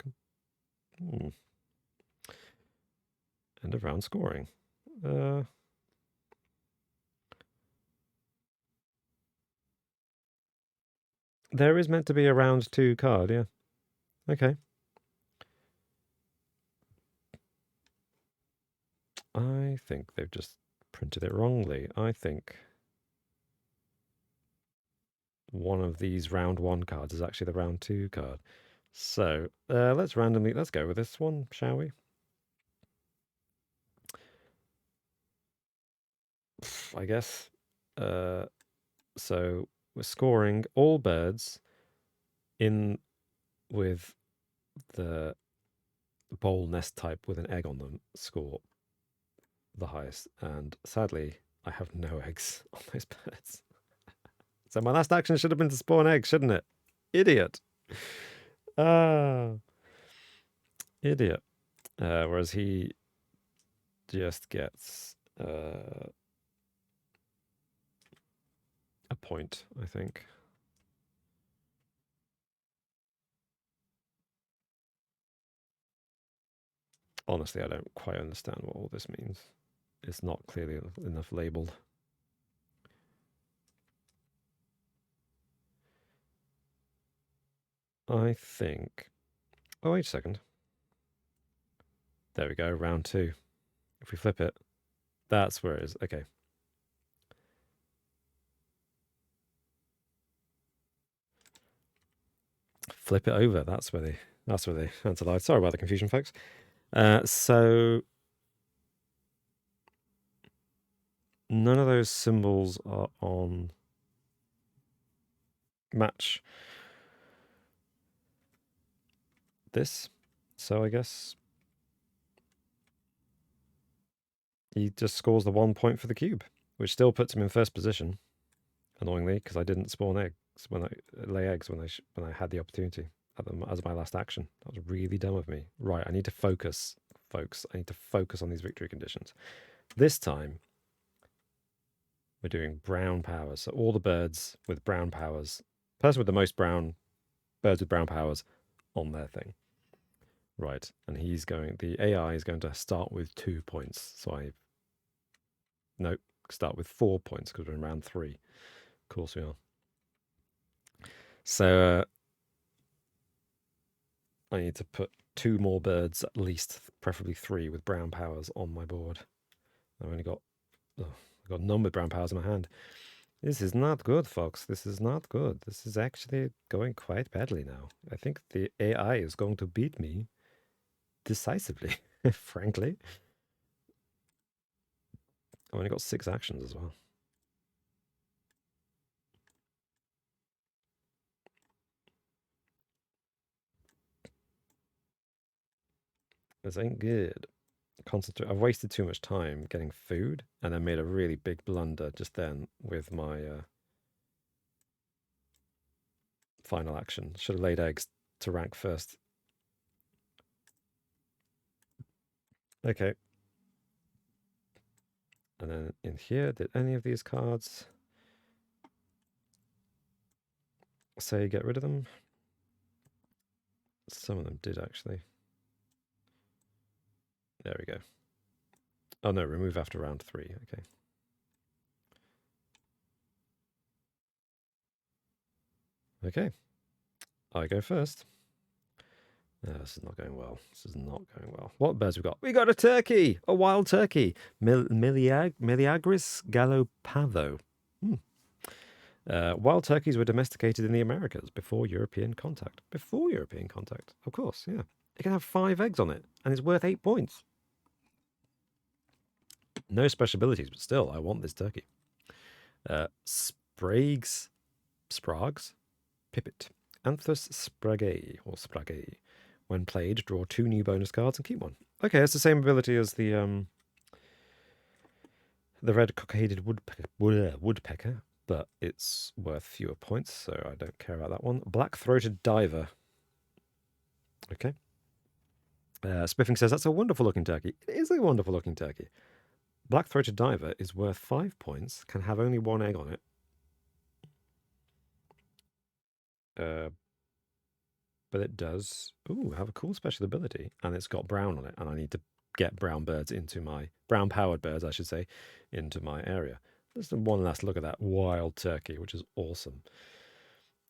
End of round scoring. There is meant to be a round 2 card, yeah. Okay. I think they've just printed it wrongly. I think one of these round 1 cards is actually the round 2 card. So let's go with this one, shall we? I guess. So we're scoring all birds in with the bowl nest type with an egg on them score the highest. And sadly, I have no eggs on those birds. So my last action should have been to spawn eggs, shouldn't it? Idiot. Ah, idiot. Whereas he just gets a point, I think. Honestly, I don't quite understand what all this means. It's not clearly enough labeled. I think... Oh, wait a second. There we go, round 2. If we flip it, that's where it is. Okay. Flip it over. That's where the answer lies. Sorry about the confusion, folks. So none of those symbols are on match this. So I guess he just scores the 1 point for the cube, which still puts him in first position. Annoyingly, because I didn't spawn eggs when I when I had the opportunity at them as my last action. That was really dumb of me. Right, I need to focus, folks. I need to focus on these victory conditions. This time, we're doing brown powers. So all the birds with brown powers, person with the most brown, birds with brown powers on their thing. Right, and the AI is going to start with 2 points. So start with 4 points because we're in round 3. Of course we are. So I need to put 2 more birds, at least, preferably 3 with brown powers on my board. I've only got none with brown powers in my hand. This is not good, folks. This is not good. This is actually going quite badly now. I think the AI is going to beat me decisively, frankly. I've only got 6 actions as well. This ain't good. Concentrate. I've wasted too much time getting food and then made a really big blunder just then with my final action. Should have laid eggs to rank first. Okay. And then in here, did any of these cards say get rid of them? Some of them did actually. There we go. Oh no, remove after round 3. Okay. Okay. I go first. This is not going well. This is not going well. What birds we got? We got a turkey! A wild turkey! Meleagris gallopavo. Wild turkeys were domesticated in the Americas before European contact. Before European contact, of course, yeah. It can have 5 eggs on it, and it's worth 8 points. No special abilities, but still, I want this turkey. Spragues, Pipit, Anthus Sprague, or Sprague. When played, draw 2 new bonus cards and keep 1. Okay, it's the same ability as the red-cockaded woodpecker, but it's worth fewer points, so I don't care about that one. Black-throated diver. Okay. Spiffing says, that's a wonderful-looking turkey. It is a wonderful-looking turkey. Black-throated diver is worth 5 points, can have only 1 egg on it. But it does have a cool special ability, and it's got brown on it, and I need to get brown birds into my brown-powered birds, I should say, into my area. There's one last look at that wild turkey, which is awesome.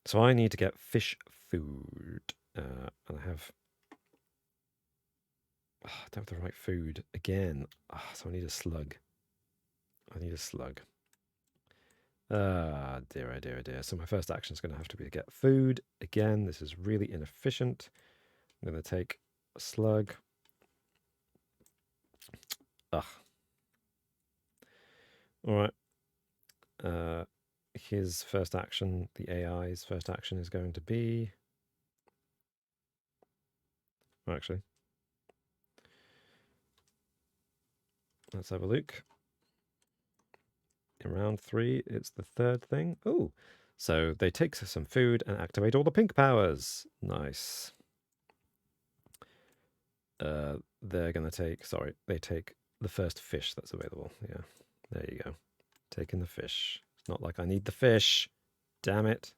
So I need to get fish food, and I have. I don't have the right food again. So I need a slug. Dear, oh dear, oh dear. So my first action is going to have to be to get food. Again, this is really inefficient. I'm going to take a slug. Ugh. All right. His first action, the AI's first action is going to be... Actually, let's have a look. In round 3, it's the third thing. Oh, so they take some food and activate all the pink powers. Nice. They're going to take, they take the first fish that's available. Yeah, there you go. Taking the fish. It's not like I need the fish. Damn it.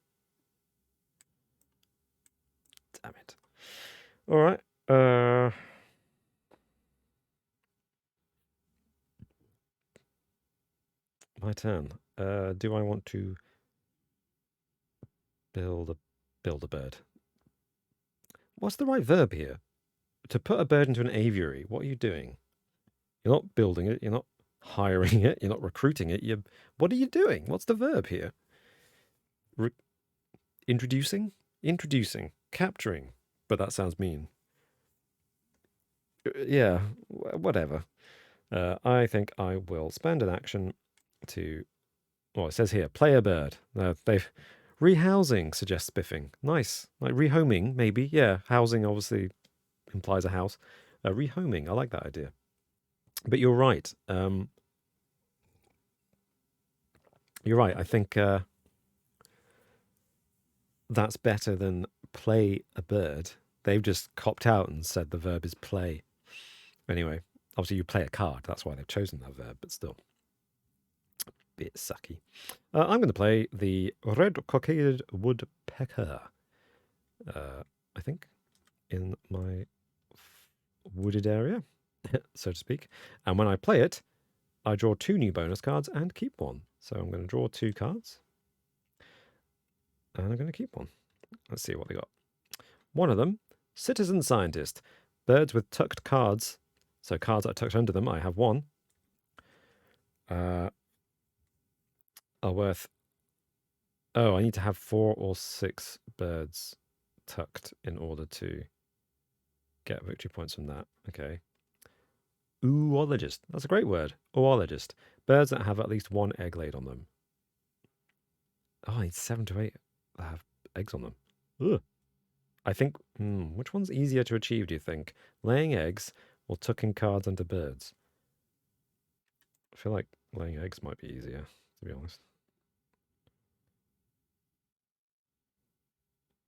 Damn it. All right. My turn. Do I want to build a bird? What's the right verb here? To put a bird into an aviary, what are you doing? You're not building it, you're not hiring it, you're not recruiting it. What are you doing? What's the verb here? Introducing? Introducing. Capturing. But that sounds mean. Yeah, whatever. I think I will spend an action to... Well, it says here, play a bird. They've... Rehousing suggests spiffing. Nice. Like rehoming, maybe. Yeah, housing obviously implies a house. Rehoming, I like that idea. But you're right. You're right. I think that's better than play a bird. They've just copped out and said the verb is play. Anyway, obviously you play a card. That's why they've chosen that verb, but still. Bit sucky. I'm going to play the red-cockaded woodpecker. I think in my wooded area, so to speak. And when I play it, I draw 2 new bonus cards and keep 1. So I'm going to draw 2 cards. And I'm going to keep 1. Let's see what they got. One of them, citizen scientist. Birds with tucked cards. So cards that are tucked under them, I have 1. Are worth... Oh, I need to have 4 or 6 birds tucked in order to get victory points from that. Okay. Oologist. That's a great word. Oologist. Birds that have at least one egg laid on them. Oh, I need 7 to 8 that have eggs on them. Ugh. I think, which one's easier to achieve, do you think? Laying eggs or tucking cards under birds? I feel like laying eggs might be easier, to be honest.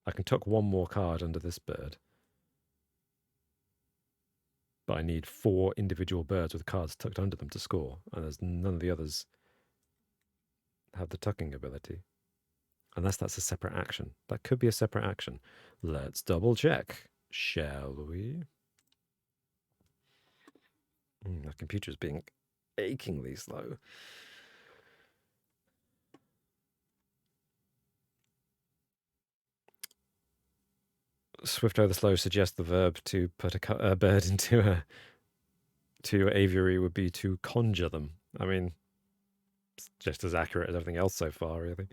I can tuck one more card under this bird, but I need 4 individual birds with cards tucked under them to score, and there's none of the others have the tucking ability. Unless that's a separate action. That could be a separate action. Let's double check, shall we? My computer's being achingly slow. Swift over slow suggests the verb to put a bird into a aviary would be to conjure them. I mean, it's just as accurate as everything else so far, really.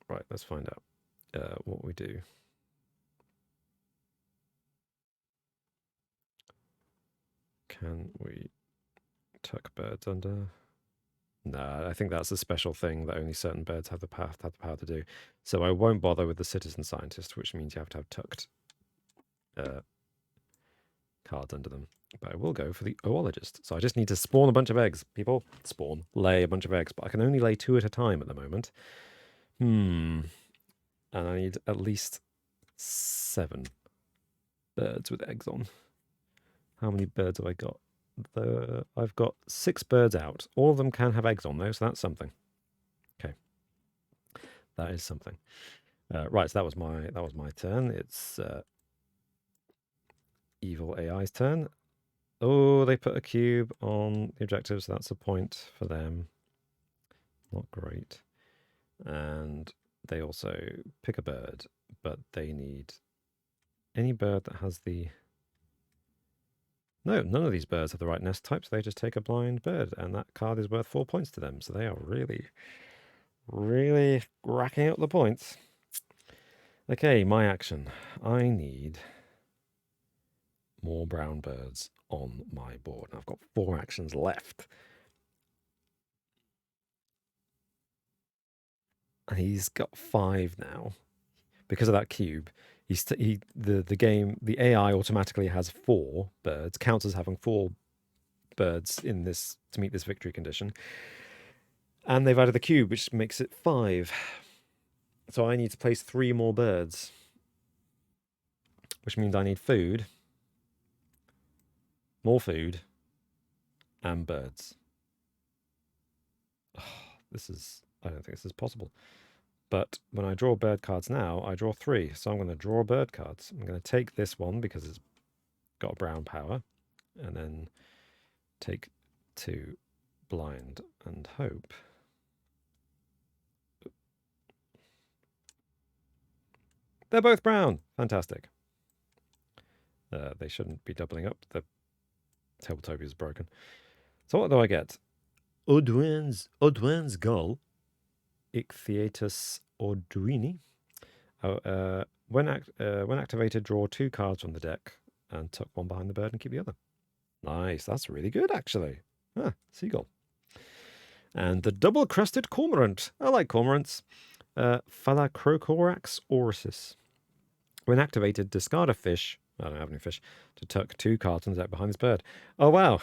Right, let's find out what we do. Can we tuck birds under? No, I think that's a special thing that only certain birds have the power to do. So I won't bother with the citizen scientist, which means you have to have tucked cards under them. But I will go for the oologist. So I just need to spawn a bunch of eggs. People, spawn, lay a bunch of eggs. But I can only lay 2 at a time at the moment. And I need at least 7 birds with eggs on. How many birds have I got? I've got 6 birds out. All of them can have eggs on, though, so that's something. Okay, that is something. Right, so that was my turn. It's evil AI's turn. Oh, they put a cube on the objective, so that's a point for them. Not great. And they also pick a bird, but they need any bird that has the... No, none of these birds have the right nest type, so they just take a blind bird, and that card is worth 4 points to them. So they are really, really racking up the points. Okay, my action. I need more brown birds on my board. I've got 4 actions left. And he's got 5 now. Because of that cube, the AI automatically has 4 birds, counts as having 4 birds in this to meet this victory condition. And they've added the cube, which makes it 5. So I need to place 3 more birds, which means I need food, more food, and birds. Oh, I don't think this is possible. But when I draw bird cards now, I draw 3. So I'm going to draw bird cards. I'm going to take this one because it's got a brown power, and then take 2 blind and hope. They're both brown. Fantastic. They shouldn't be doubling up. The tabletopia is broken. So what do I get? Odwin's gull, Ichthyotis odwini. When activated, draw 2 cards from the deck and tuck one behind the bird and keep the other. Nice. That's really good, actually. Seagull. And the double-crested cormorant. I like cormorants. Phalacrocorax orisis. When activated, discard a fish. I don't have any fish. To tuck 2 cards on the deck behind this bird. Oh, wow.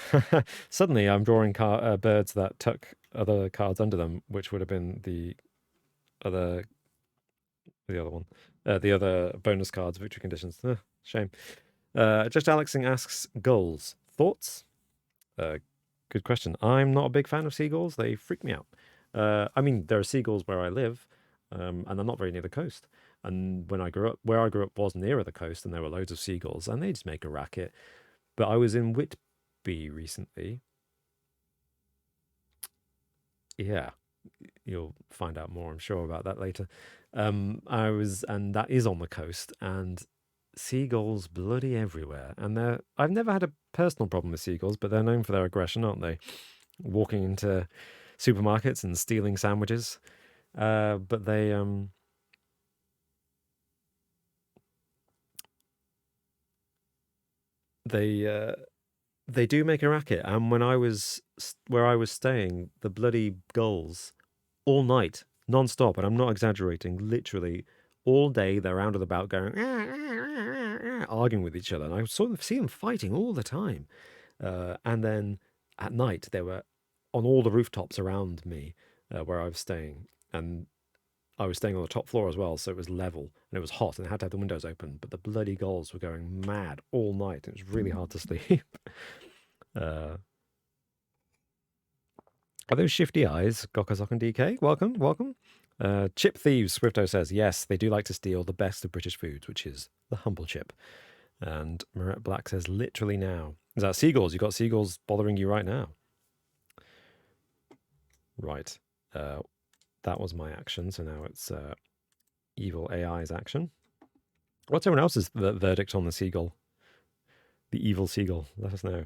Suddenly I'm drawing birds that tuck other cards under them, which would have been the other one. The other bonus cards, victory conditions. Shame. Just Alexing asks, gulls. Thoughts? Good question. I'm not a big fan of seagulls. They freak me out. I mean, there are seagulls where I live, and I'm not very near the coast. And when I grew up, where I grew up was nearer the coast, and there were loads of seagulls, and they just make a racket. But I was in Whitby recently. Yeah, you'll find out more, I'm sure, about that later. And that is on the coast, and seagulls bloody everywhere. And I've never had a personal problem with seagulls, but they're known for their aggression, aren't they? Walking into supermarkets and stealing sandwiches. But they do make a racket. And when I was where I was staying, the bloody gulls all night, non-stop, and I'm not exaggerating, literally all day they're out and about going arguing with each other, and I sort of see them fighting all the time. And then at night they were on all the rooftops around me where I was staying, and I was staying on the top floor as well, so it was level and it was hot, and I had to have the windows open. But the bloody gulls were going mad all night. It was really hard to sleep. uh, Are those shifty eyes? Gokazok and DK, welcome, welcome. Chip Thieves, Swifto says, yes, they do like to steal the best of British foods, which is the humble chip. And Maret Black says, literally now. Is that seagulls? You got seagulls bothering you right now? Right. That was my action, so now it's evil AI's action. What's everyone else's verdict on the seagull? The evil seagull? Let us know.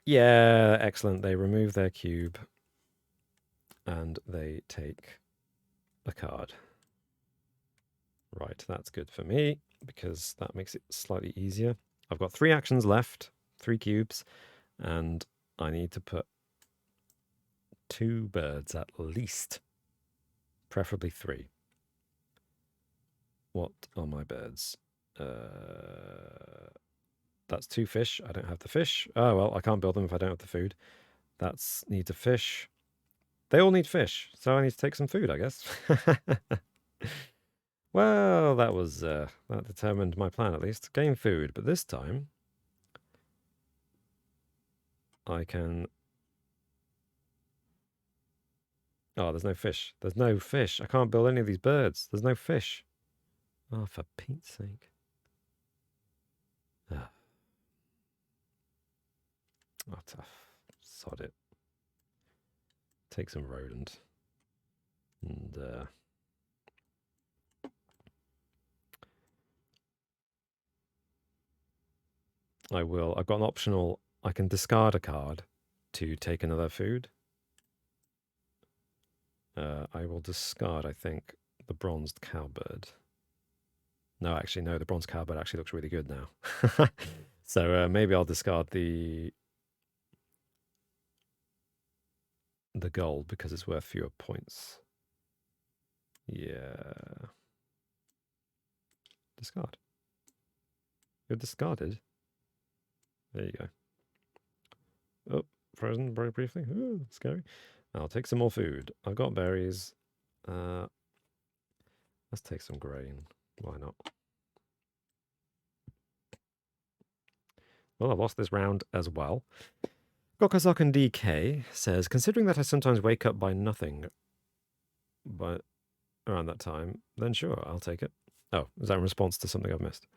Yeah, excellent. They remove their cube and they take a card. Right, that's good for me because that makes it slightly easier. I've got 3 actions left, 3 cubes, and I need to put 2 birds at least, preferably 3. What are my birds? That's 2 fish. I don't have the fish. Oh, well, I can't build them if I don't have the food. That's needs a fish. They all need fish, so I need to take some food, I guess. Well, that determined my plan at least. Gain food, but this time I can... Oh, there's no fish. There's no fish. I can't build any of these birds. There's no fish. Oh, for Pete's sake. Ah. Oh, tough. Sod it. Take some rodent. And, I will. I've got an optional. I can discard a card to take another food. I will discard, I think, the bronzed cowbird. No, actually, no. The bronzed cowbird actually looks really good now. So maybe I'll discard the gold because it's worth fewer points. Yeah. Discard. You're discarded. There you go. Oh, frozen very briefly. Ooh, scary. I'll take some more food. I've got berries. Let's take some grain. Why not? Well, I've lost this round as well. Gokazakan DK says, considering that I sometimes wake up by nothing but around that time, then sure, I'll take it. Oh, is that in response to something I've missed?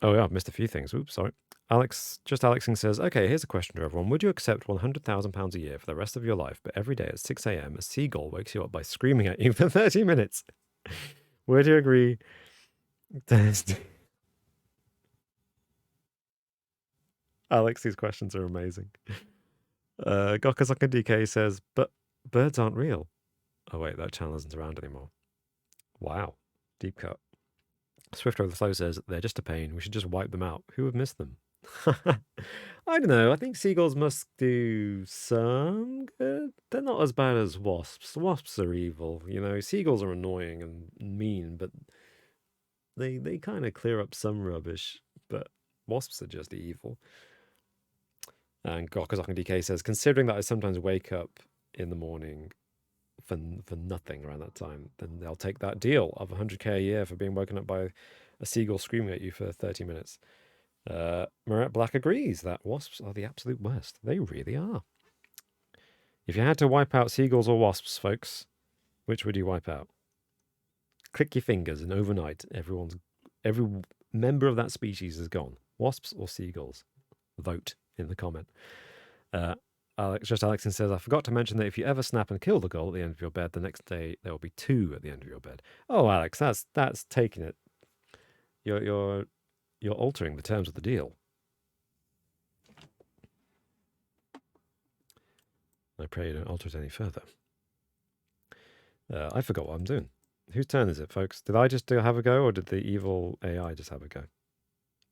Oh, yeah, I've missed a few things. Oops, sorry. Alexing says, okay, here's a question to everyone. Would you accept £100,000 a year for the rest of your life, but every day at 6 a.m. a seagull wakes you up by screaming at you for 30 minutes? Would you agree? Alex, these questions are amazing. Gokazaka DK says, but birds aren't real. Oh, wait, that channel isn't around anymore. Wow. Deep cut. Swift Over the Flow says, they're just a pain. We should just wipe them out. Who would miss them? I don't know. I think seagulls must do some good. They're not as bad as wasps. Wasps are evil. You know, seagulls are annoying and mean, but they kind of clear up some rubbish. But wasps are just evil. And Gokazaki DK says, considering that I sometimes wake up in the morning for nothing around that time, then they'll take that deal of 100k a year for being woken up by a seagull screaming at you for 30 minutes. Maret Black agrees that wasps are the absolute worst. They really are. If you had to wipe out seagulls or wasps, folks, which would you wipe out? Click your fingers and overnight, every member of that species is gone. Wasps or seagulls? Vote in the comment. Alexin says, I forgot to mention that if you ever snap and kill the gull at the end of your bed, the next day there will be 2 at the end of your bed. Oh, Alex, that's taking it. You're altering the terms of the deal. I pray you don't alter it any further. I forgot what I'm doing. Whose turn is it, folks? Did I just have a go, or did the evil AI just have a go?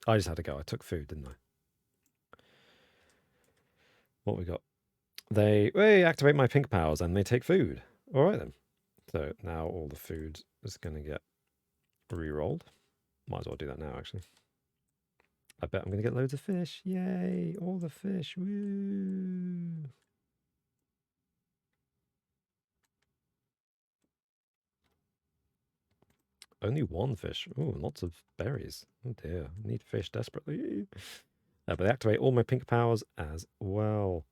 I just had a go. I took food, didn't I? What we got? They activate my pink powers and they take food. All right then. So now all the food is going to get re-rolled. Might as well do that now, actually. I bet I'm going to get loads of fish. Yay! All the fish. Woo! Only one fish. Ooh, lots of berries. Oh dear. I need fish desperately. But they activate all my pink powers as well.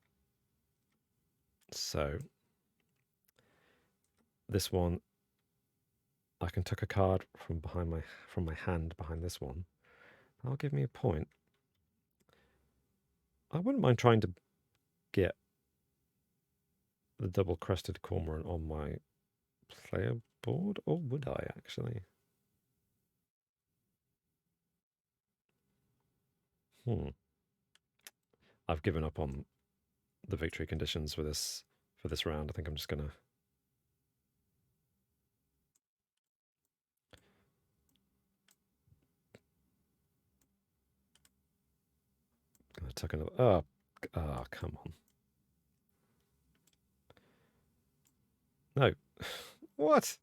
So this one, I can tuck a card from my hand behind this one. That'll give me a point. I wouldn't mind trying to get the double crested cormorant on my player board, or would I actually? I've given up on the victory conditions for this round. I think I'm just gonna tuck another. Oh, come on. No. What?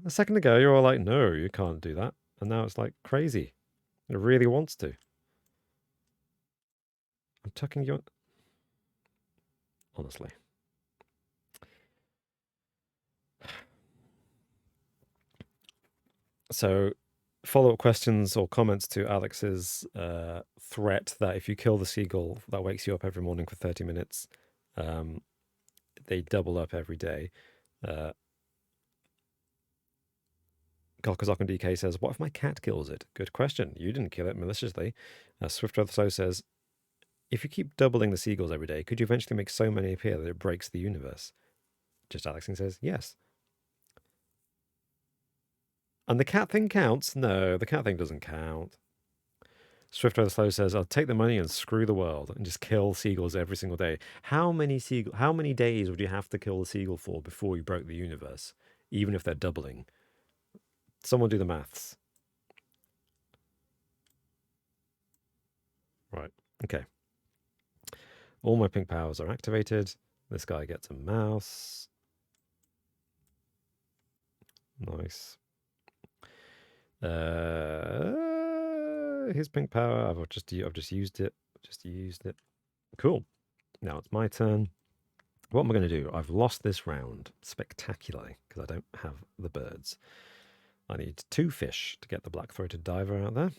A second ago, you were all like, no, you can't do that. And now it's like crazy. It really wants to. I'm tucking you. Honestly. So, follow-up questions or comments to Alex's threat that if you kill the seagull that wakes you up every morning for 30 minutes, they double up every day. Golkazok and DK says, what if my cat kills it? Good question. You didn't kill it maliciously. Swift Rather Slow says, if you keep doubling the seagulls every day, could you eventually make so many appear that it breaks the universe? Just Alexing says, yes. And the cat thing counts? No, the cat thing doesn't count. Swift Rather Slow says, I'll take the money and screw the world and just kill seagulls every single day. How many days would you have to kill the seagull for before you broke the universe? Even if they're doubling. Someone do the maths. Right. Okay. All my pink powers are activated. This guy gets a mouse. Nice. His pink power. I've just used it. Cool. Now it's my turn. What am I going to do? I've lost this round spectacularly because I don't have the birds. I need 2 fish to get the black-throated diver out there.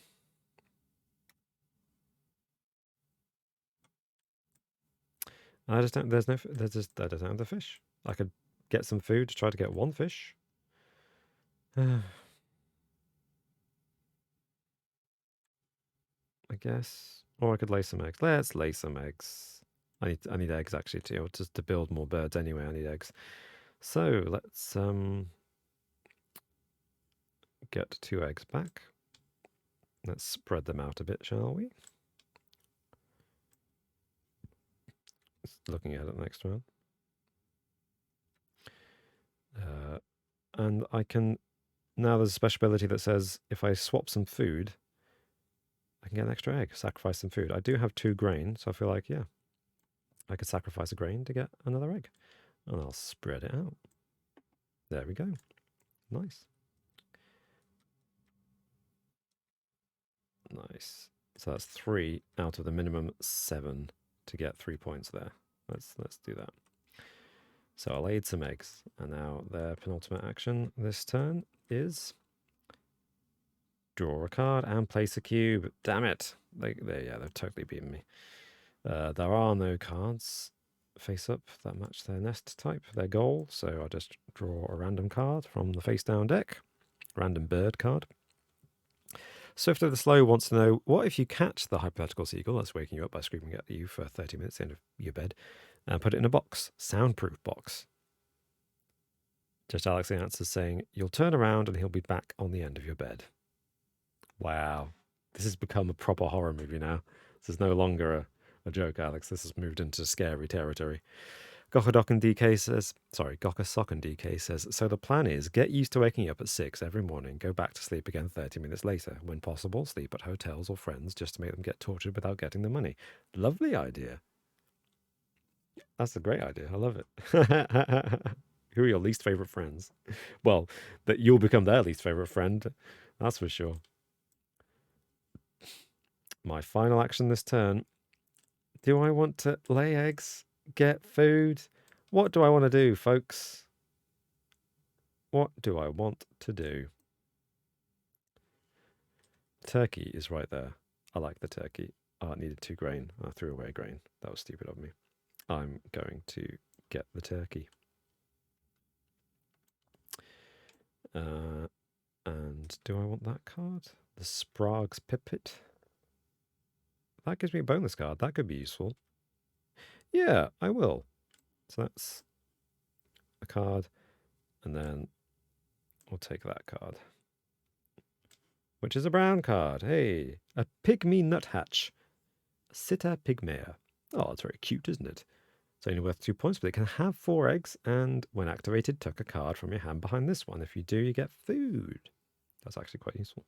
I just don't. I don't have the fish. I could get some food to try to get 1 fish. I guess, or I could lay some eggs. Let's lay some eggs. I need eggs actually to build more birds anyway. I need eggs. So let's get 2 eggs back. Let's spread them out a bit, shall we? Looking at it next round. And I can, now there's a special ability that says if I swap some food, I can get an extra egg, sacrifice some food. I do have 2 grain, so I feel like, yeah, I could sacrifice a grain to get another egg. And I'll spread it out. There we go. Nice. Nice. So that's 3 out of the minimum 7 to get 3 points there. Let's do that. So I laid some eggs, and now their penultimate action this turn is draw a card and place a cube. Damn it! They've totally beaten me. There are no cards face up that match their nest type, their goal. So I'll just draw a random card from the face down deck, random bird card. Swifter the Slow wants to know, what if you catch the hypothetical seagull that's waking you up by screaming at you for 30 minutes at the end of your bed and put it in a box, soundproof box? Just Alex answers saying, you'll turn around and he'll be back on the end of your bed. Wow. This has become a proper horror movie now. This is no longer a joke, Alex. This has moved into scary territory. Gokadok and DK says, sorry, Gokasok and DK says, so the plan is get used to waking up at 6 every morning, go back to sleep again 30 minutes later. When possible, sleep at hotels or friends just to make them get tortured without getting the money. Lovely idea. That's a great idea. I love it. Who are your least favorite friends? Well, that you'll become their least favorite friend. That's for sure. My final action this turn. Do I want to lay eggs? Get food? What do I want to do, folks? What do I want to do? Turkey is right there. I like the turkey. Oh, it needed 2 grain. I threw away a grain. That was stupid of me. I'm going to get the turkey. And do I want that card? The Sprague's Pipit. That gives me a bonus card. That could be useful. Yeah, I will. So that's a card. And then we'll take that card, which is a brown card. Hey, a pygmy nuthatch. Sitta pygmea. Oh, it's very cute, isn't it? It's only worth 2 points, but it can have 4 eggs. And when activated, tuck a card from your hand behind this one. If you do, you get food. That's actually quite useful.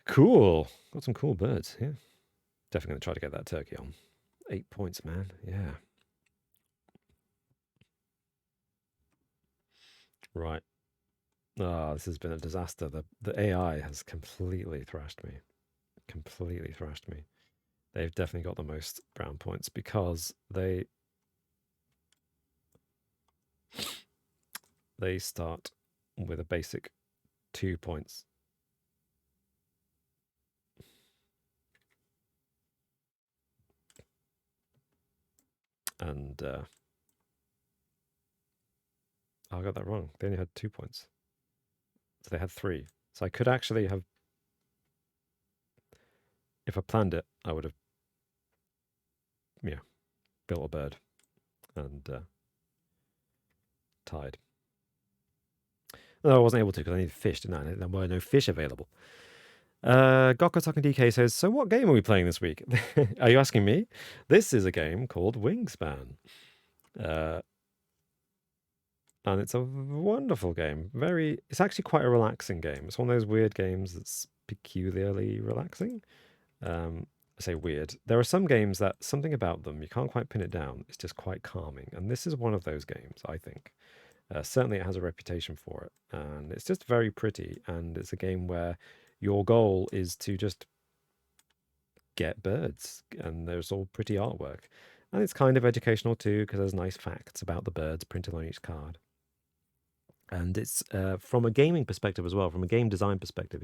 Cool. Got some cool birds. Yeah. Definitely going to try to get that turkey on. 8 points, man. Yeah. Right. Oh, this has been a disaster. The AI has completely thrashed me. Completely thrashed me. They've definitely got the most brown points because they start with a basic 2 points. And I got that wrong. They only had 2 points. So they had 3. So I could actually have, if I planned it, I would have, yeah, built a bird and tied. No, I wasn't able to because I needed fish, didn't I? There were no fish available. Gokotaku DK says, so what game are we playing this week? Are you asking me? This is a game called Wingspan. And it's a wonderful game. It's actually quite a relaxing game. It's one of those weird games that's peculiarly relaxing. I say weird. There are some games that something about them, you can't quite pin it down. It's just quite calming. And this is one of those games, I think. Certainly it has a reputation for it. And it's just very pretty. And it's a game where your goal is to just get birds. And there's all pretty artwork. And it's kind of educational too, because there's nice facts about the birds printed on each card. And it's from a gaming perspective as well, from a game design perspective,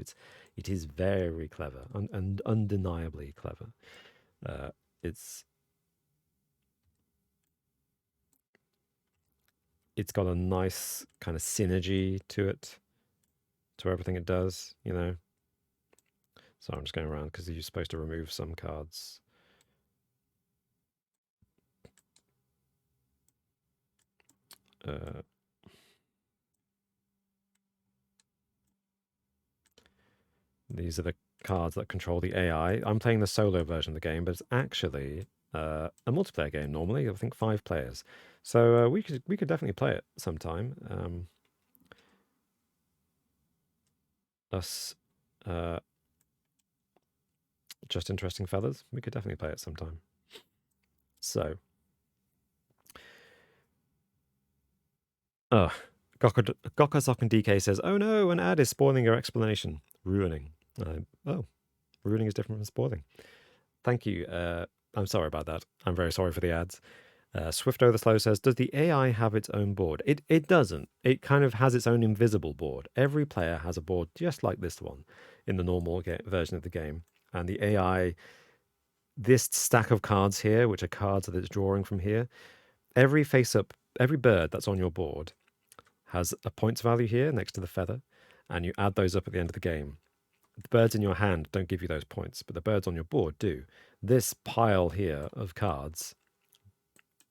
it is very clever and undeniably clever. It's got a nice kind of synergy to it, to everything it does, you know. So I'm just going around because you're supposed to remove some cards. These are the cards that control the AI. I'm playing the solo version of the game, but it's actually a multiplayer game normally. I think 5 players. So we could definitely play it sometime. Us just interesting feathers. We could definitely play it sometime. So, Gokazok and DK says, "Oh no, an ad is spoiling your explanation. Ruining. Ruining is different from spoiling. Thank you. I'm sorry about that. I'm very sorry for the ads." Swifto the Slow says, "Does the AI have its own board?" It doesn't. It kind of has its own invisible board. Every player has a board just like this one in the normal version of the game, and the AI. This stack of cards here, which are cards that it's drawing from here, every bird that's on your board has a points value here next to the feather, and you add those up at the end of the game. The birds in your hand don't give you those points, but the birds on your board do. This pile here of cards,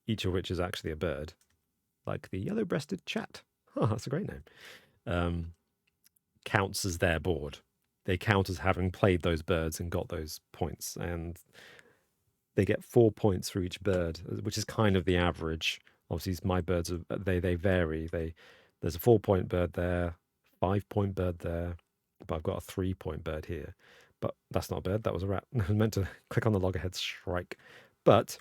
each of which is actually a bird, like the yellow-breasted chat. Oh, that's a great name. Counts as their board. They count as having played those birds and got those points. And they get 4 points for each bird, which is kind of the average. Obviously, my birds are, they vary. There's a 4-point bird there, 5-point bird there, but I've got a 3-point bird here. But that's not a bird. That was a rat. I was meant to click on the loggerhead strike. But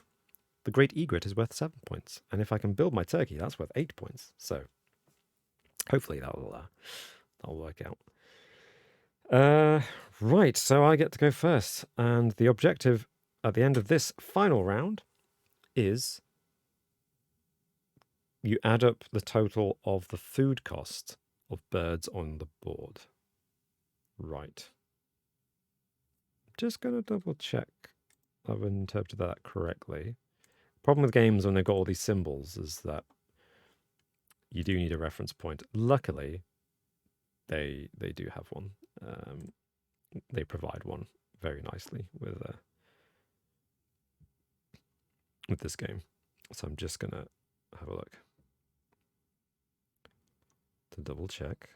the great egret is worth 7 points, and if I can build my turkey, that's worth 8 points. So hopefully that'll work out. Right. So I get to go first, and the objective at the end of this final round is you add up the total of the food cost of birds on the board. Right. Just going to double check I've interpreted that correctly. Problem with games when they've got all these symbols is that you do need a reference point. Luckily, they do have one. They provide one very nicely with this game. So I'm just going to have a look to double check.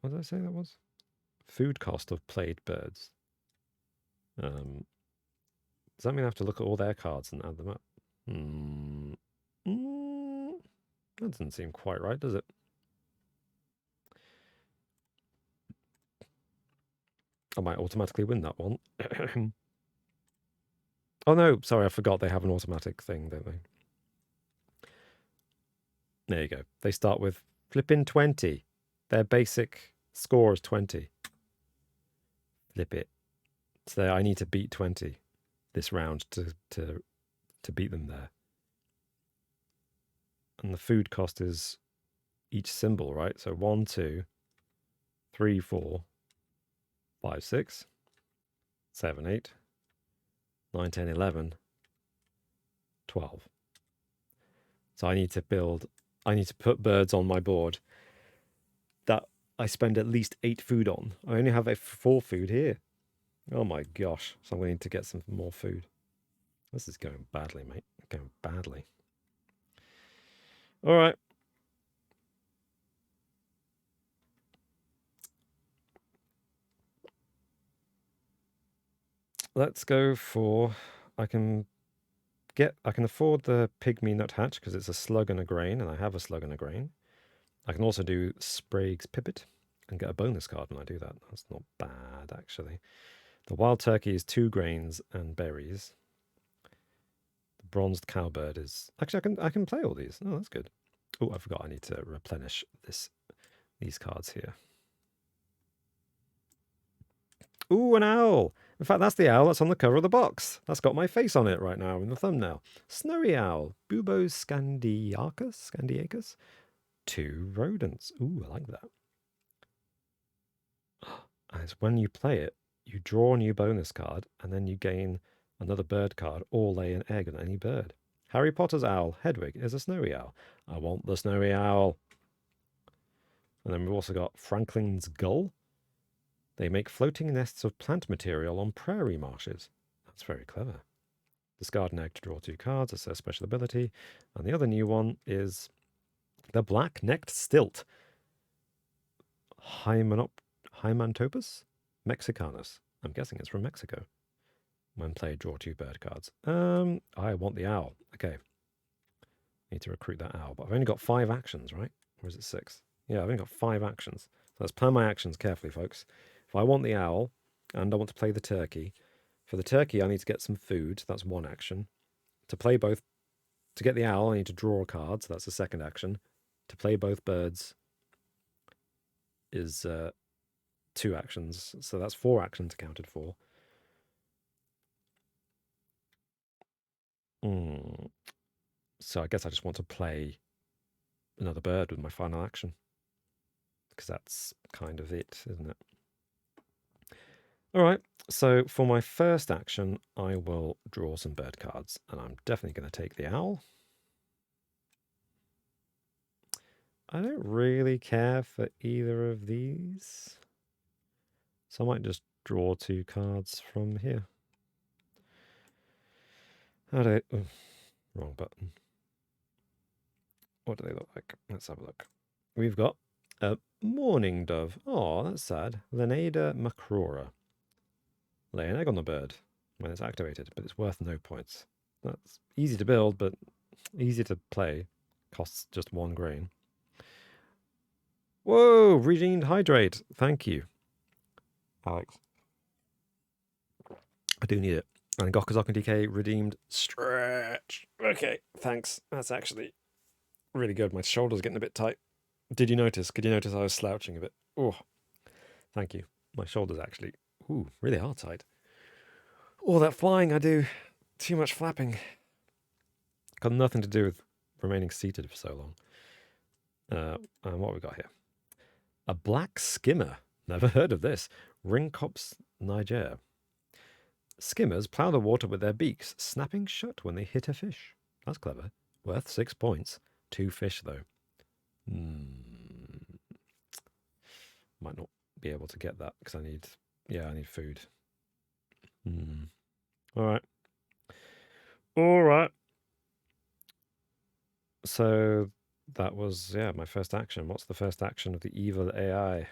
What did I say that was? Food cost of played birds. Does that mean I have to look at all their cards and add them up? That doesn't seem quite right, does it? I might automatically win that one. Oh no, sorry, I forgot they have an automatic thing, don't they? There you go. They start with flipping 20. Their basic score is 20. Flip it. So I need to beat 20 this round to beat them there. And the food cost is each symbol, right? So 1, 2, 3, 4, 5, 6, 7, 8, 9, 10, 11, 12. So I need to put birds on my board that I spend at least 8 food on. I only have 4 food here. Oh my gosh. So I'm going to need to get some more food. This is going badly, mate. Going badly. All right. Let's go for... I can afford the pygmy nuthatch because it's a slug and a grain, and I have a slug and a grain. I can also do Sprague's Pipit and get a bonus card when I do that. That's not bad, actually. The wild turkey is 2 grains and berries. The bronzed cowbird is... Actually, I can play all these. Oh, that's good. Oh, I forgot I need to replenish these cards here. Ooh, an owl. In fact, that's the owl that's on the cover of the box. That's got my face on it right now in the thumbnail. Snowy owl. Bubo scandiacus. 2 rodents. Ooh, I like that. And it's when you play it, you draw a new bonus card, and then you gain another bird card or lay an egg on any bird. Harry Potter's owl, Hedwig, is a snowy owl. I want the snowy owl. And then we've also got Franklin's gull. They make floating nests of plant material on prairie marshes. That's very clever. Discard an egg to draw 2 cards. That's their special ability. And the other new one is the black-necked stilt. Hymantopus mexicanus. I'm guessing it's from Mexico. When played, draw 2 bird cards. I want the owl. Okay. Need to recruit that owl. But I've only got 5 actions, right? Or is it 6? Yeah, I've only got 5 actions. So let's plan my actions carefully, folks. If I want the owl, and I want to play the turkey, for the turkey I need to get some food. That's 1 action. To get the owl, I need to draw a card. So that's the 2nd action. To play both birds is 2 actions. So that's 4 actions accounted for. So I guess I just want to play another bird with my final action. Because that's kind of it, isn't it? All right, so for my first action, I will draw some bird cards. And I'm definitely going to take the owl. I don't really care for either of these. So I might just draw 2 cards from here. Wrong button. What do they look like? Let's have a look. We've got a mourning dove. Oh, that's sad. Lenaida macrora. Lay an egg on the bird when it's activated, but it's worth no points. That's easy to build, but easy to play. Costs just 1 grain. Whoa! Redeemed hydrate. Thank you, Alex. I do need it. And Gokuzok DK redeemed stretch. Okay, thanks. That's actually really good. My shoulder's getting a bit tight. Did you notice? Could you notice I was slouching a bit? Oh, thank you. My shoulders actually, really are tight. All that flying I do, too much flapping. Got nothing to do with remaining seated for so long. And what we got here? A black skimmer. Never heard of this. Ringcops, Niger. Skimmers plough the water with their beaks, snapping shut when they hit a fish. That's clever. Worth 6 points. 2 fish, though. Might not be able to get that because I need food. All right. All right. So that was, my first action. What's the first action of the evil AI?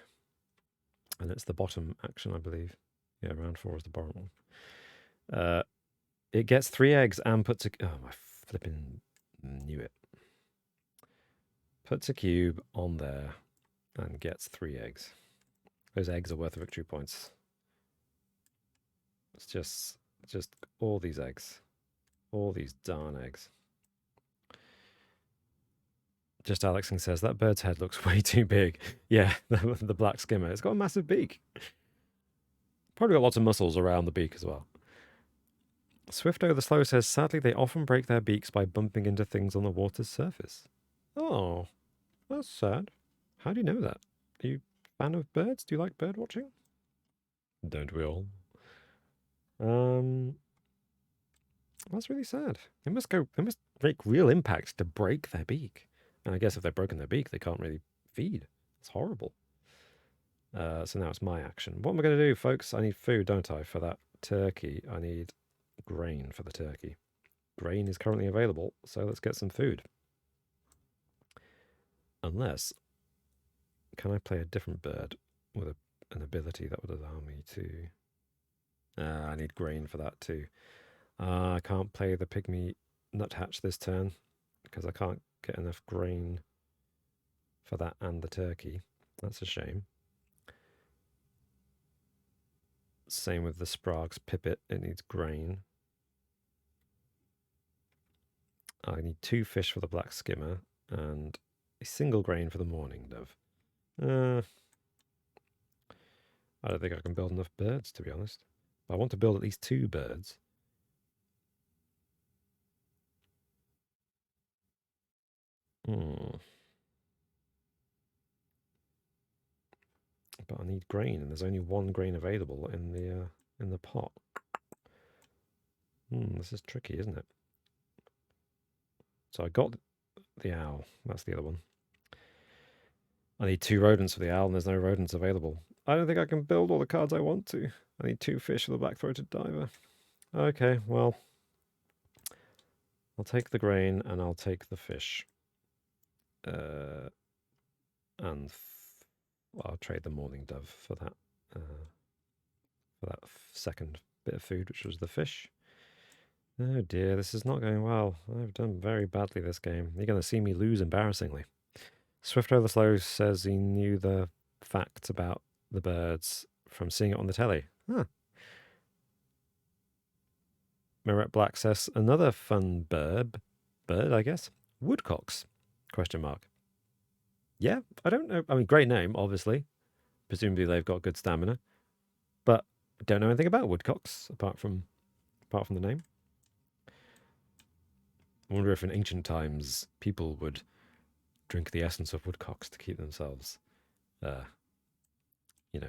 And it's the bottom action, I believe. Yeah, round 4 is the bottom one. It gets 3 eggs and puts a... Oh, my flipping knew it. Puts a cube on there and gets 3 eggs. Those eggs are worth victory points. It's just all these eggs. All these darn eggs. Just Alexing says, that bird's head looks way too big. Yeah, the black skimmer. It's got a massive beak. Probably got lots of muscles around the beak as well. Swifto the Slow says, sadly, they often break their beaks by bumping into things on the water's surface. Oh, that's sad. How do you know that? Are you a fan of birds? Do you like bird watching? Don't we all? That's really sad. They must make real impact to break their beak. And I guess if they've broken their beak, they can't really feed. It's horrible. So now it's my action. What am I going to do, folks? I need food, don't I, for that turkey? I need grain for the turkey. Grain is currently available, so let's get some food. Unless, can I play a different bird with an ability that would allow me to... I need grain for that too. I can't play the pygmy nuthatch this turn because I can't get enough grain for that and the turkey. That's a shame. Same with the Sprague's pipit. It needs grain. I need 2 fish for the black skimmer and a single grain for the mourning dove. I don't think I can build enough birds, to be honest. I want to build at least 2 birds. But I need grain, and there's only 1 grain available in the pot. This is tricky, isn't it? So I got the owl. That's the other one. I need 2 rodents for the owl, and there's no rodents available. I don't think I can build all the cards I want to. I need 2 fish for the black-throated diver. Okay, well, I'll take the grain and I'll take the fish. And I'll trade the mourning dove for that second bit of food, which was the fish. Oh dear, this is not going well. I've done very badly this game. You're going to see me lose embarrassingly. Swifto the Slow says he knew the facts about the birds from seeing it on the telly. Huh. Mirette Black says, another fun bird, I guess. Woodcocks, ? Yeah, I don't know. I mean, great name, obviously. Presumably they've got good stamina. But I don't know anything about woodcocks, apart from the name. I wonder if in ancient times people would drink the essence of woodcocks to keep themselves, keep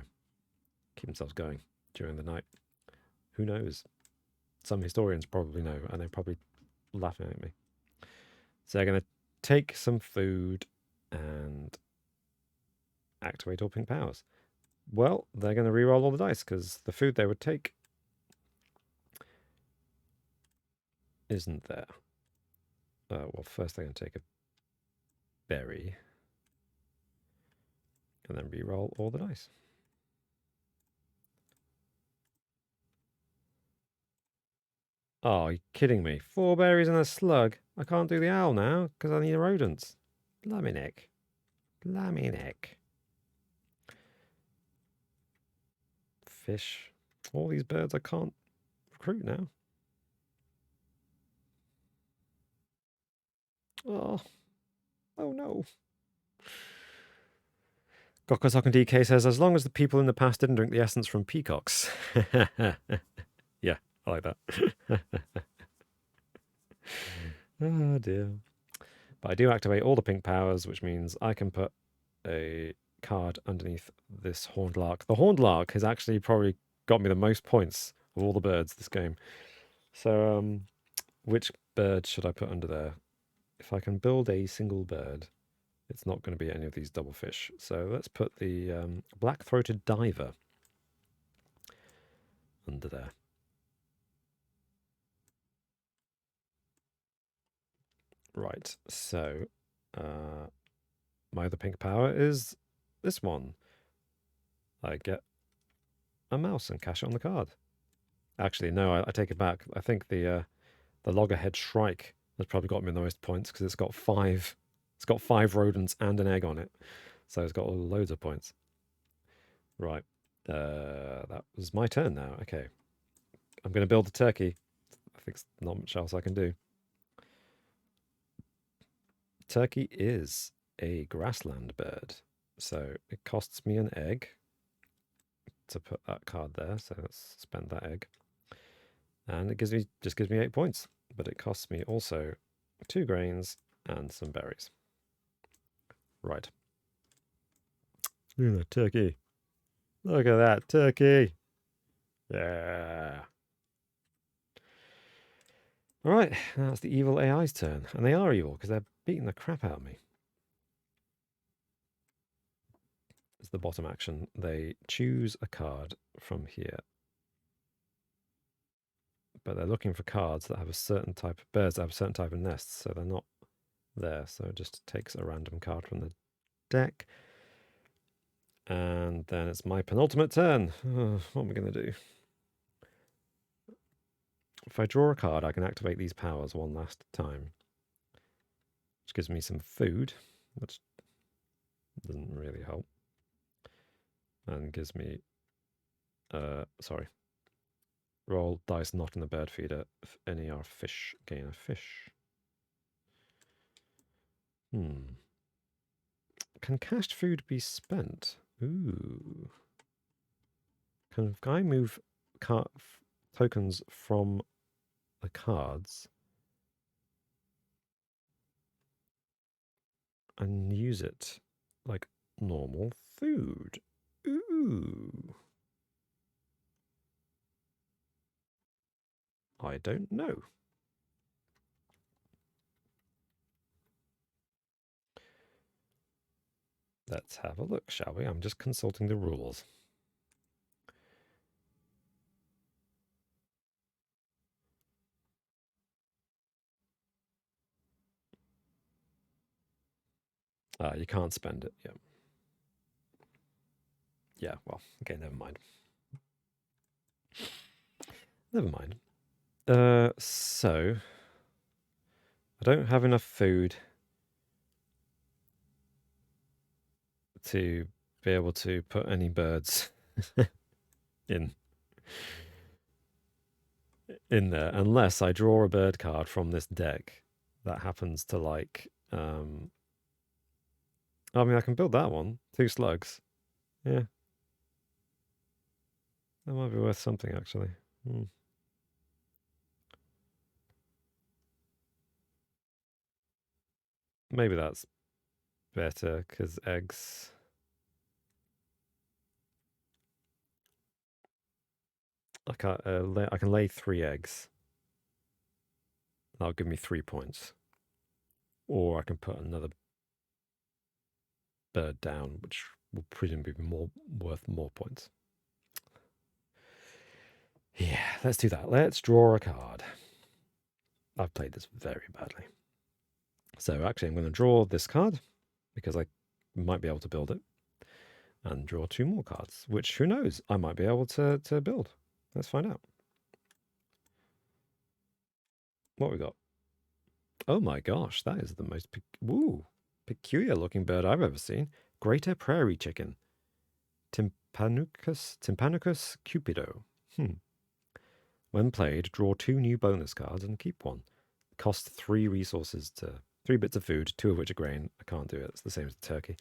themselves going during the night. Who knows? Some historians probably know, and they're probably laughing at me. So they're going to take some food and activate all pink powers. Well, they're going to re-roll all the dice because the food they would take isn't there. Well, first they're going to take berry. And then re-roll all the dice. Oh, you're kidding me. 4 berries and a slug. I can't do the owl now because I need rodents. Blimey neck. Blimey neck. Fish. All these birds I can't recruit now. Oh. Oh no. Gokosok and DK says, as long as the people in the past didn't drink the essence from peacocks. Yeah, I like that. Oh dear. But I do activate all the pink powers, which means I can put a card underneath this horned lark. The horned lark has actually probably got me the most points of all the birds this game. So, which bird should I put under there? If I can build a single bird, it's not going to be any of these double fish. So let's put the black-throated diver under there. Right, so my other pink power is this one. I get a mouse and cash it on the card. Actually, no, I take it back. I think the loggerhead shrike has probably got me the most points because it's got 5. It's got 5 rodents and an egg on it, so it's got loads of points. Right, that was my turn now. Okay, I'm going to build a turkey. I think there's not much else I can do. Turkey is a grassland bird, so it costs me an egg to put that card there. So let's spend that egg, and it just gives me 8 points. But it costs me also 2 grains and some berries. Right. Look at that turkey. Look at that turkey. Yeah. All right, now it's the evil AI's turn. And they are evil because they're beating the crap out of me. It's the bottom action. They choose a card from here. But they're looking for cards that have a certain type of birds that have a certain type of nests, so they're not there. So it just takes a random card from the deck. And then it's my penultimate turn. What am I going to do? If I draw a card, I can activate these powers one last time, which gives me some food, which doesn't really help, and gives me, sorry, roll dice not in the bird feeder. If any are fish, gain a fish. Can cached food be spent? Ooh. Can I move tokens from the cards and use it like normal food? Ooh. I don't know. Let's have a look, shall we? I'm just consulting the rules. You can't spend it. Yeah. Yeah, well, okay, never mind. Never mind. So I don't have enough food to be able to put any birds in there unless I draw a bird card from this deck that happens to like I mean I can build that one. 2 slugs. Yeah. That might be worth something actually. Maybe that's better because eggs. I can lay 3 eggs. That'll give me 3 points. Or I can put another bird down, which will presumably be worth more points. Yeah, let's do that. Let's draw a card. I've played this very badly. So actually, I'm going to draw this card. because I might be able to build it and draw 2 more cards, which, who knows, I might be able to build. Let's find out. What we got? Oh my gosh, that is the most peculiar looking bird I've ever seen. Greater prairie chicken. Tympanicus cupido. When played, draw 2 new bonus cards and keep 1. Cost 3 resources to 3 bits of food, 2 of which are grain. I can't do it. It's the same as the turkey.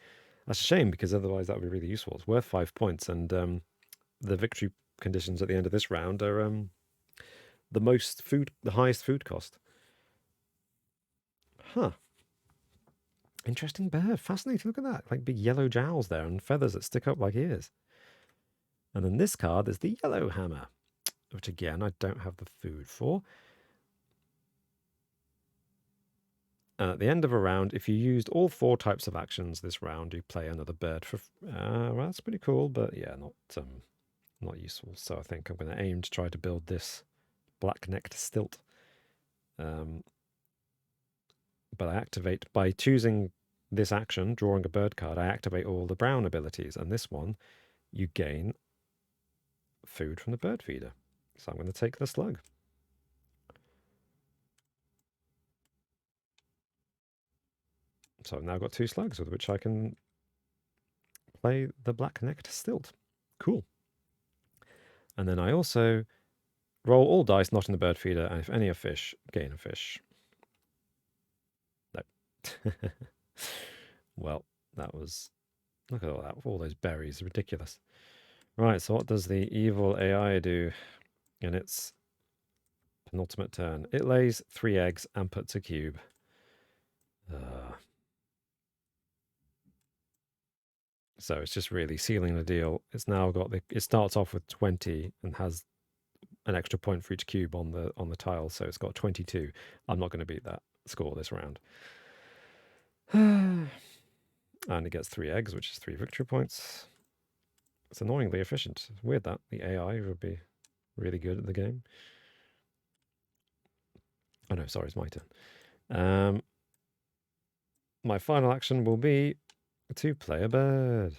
That's a shame because otherwise that would be really useful. It's worth 5 points, and the victory conditions at the end of this round are the highest food cost. Huh. Interesting bird. Fascinating. Look at that. Like big yellow jowls there and feathers that stick up like ears. And then this card is the yellow hammer, which again, I don't have the food for. And at the end of a round, if you used all 4 types of actions this round, you play another bird for... well, that's pretty cool, but yeah, not useful. So I think I'm going to aim to try to build this black-necked stilt. But I activate, by choosing this action, drawing a bird card, I activate all the brown abilities. And this one, you gain food from the bird feeder. So I'm going to take the slug. So I've now got 2 slugs with which I can play the black-necked stilt. Cool. And then I also roll all dice not in the bird feeder, and if any are fish, gain a fish. No. Well, that was... Look at all that, all those berries, ridiculous. Right, so what does the evil AI do in its penultimate turn? It lays 3 eggs and puts a cube. So it's just really sealing the deal. It's now got it starts off with 20 and has an extra point for each cube on the tile, so it's got 22. I'm not going to beat that score this round. And it gets 3 eggs, which is 3 victory points. It's annoyingly efficient. It's weird that the AI would be really good at the game. Oh no, sorry, it's my turn. My final action will be to play a bird.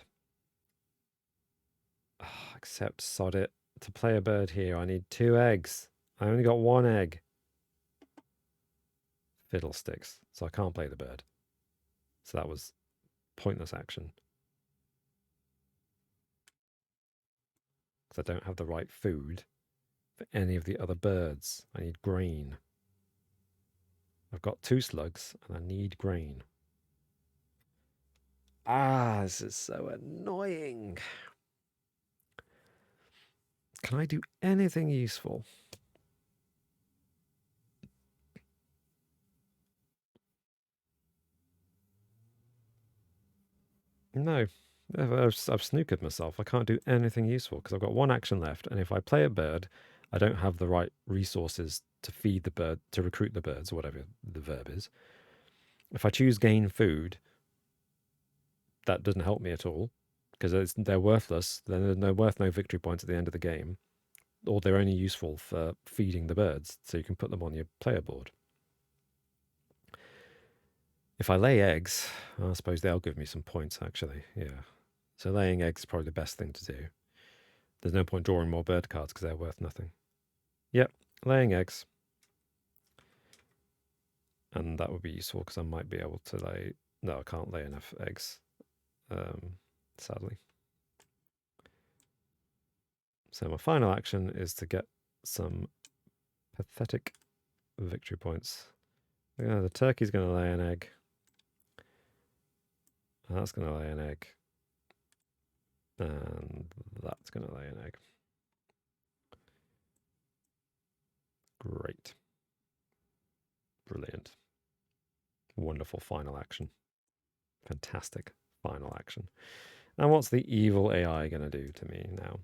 Except, sod it. To play a bird here, I need 2 eggs. I only got 1 egg. Fiddlesticks. So I can't play the bird. So that was pointless action. Because I don't have the right food for any of the other birds. I need grain. I've got 2 slugs and I need grain. This is so annoying. Can I do anything useful? No. I've snookered myself. I can't do anything useful because I've got 1 action left. And if I play a bird, I don't have the right resources to feed the bird, to recruit the birds, or whatever the verb is. If I choose gain food, that doesn't help me at all because they're worthless. They're worth no victory points at the end of the game, or they're only useful for feeding the birds, so you can put them on your player board. If I lay eggs, I suppose they'll give me some points, actually. Yeah. So laying eggs is probably the best thing to do. There's no point drawing more bird cards because they're worth nothing. Yep, laying eggs. And that would be useful because I might be able to lay... No, I can't lay enough eggs, sadly. So my final action is to get some pathetic victory points. The turkey's going to lay an egg. That's going to lay an egg. And that's going to lay an egg. Great. Brilliant. Wonderful final action. Fantastic final action. And what's the evil AI going to do to me now?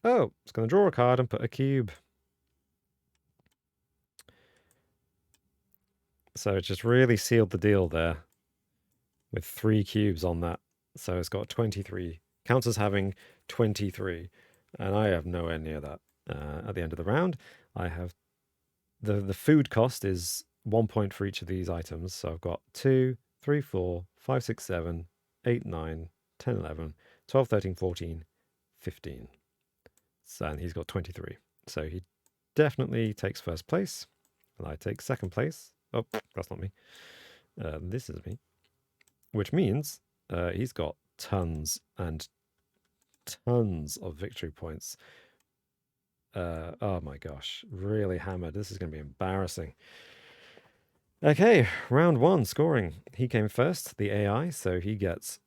Oh, it's going to draw a card and put a cube. So it just really sealed the deal there with 3 cubes on that. So it's got 23. Counts as having 23. And I have nowhere near that. At the end of the round, I have... The food cost is 1 point for each of these items. So I've got 2, 3, 4, 5, 6, 7, 8, 9, 10, 11, 12, 13, 14, 15. So, and he's got 23. So he definitely takes first place. And I take second place. Oh, that's not me. This is me. Which means he's got tons and tons of victory points. Oh my gosh, really hammered. This is going to be embarrassing. Okay, round 1 scoring. He came first, the AI, so he gets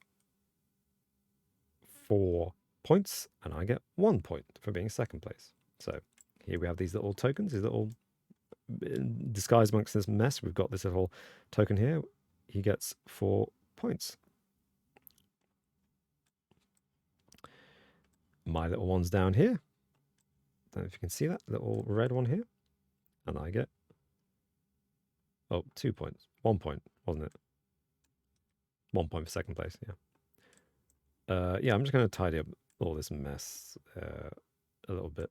4 points, and I get 1 point for being second place. So here we have these little tokens, these little disguised amongst this mess. We've got this little token here. He gets 4 points. My little one's down here. Don't know if you can see that little red one here. And I get, 2 points. 1 point, wasn't it? 1 point for second place, yeah. Yeah, I'm just going to tidy up all this mess a little bit.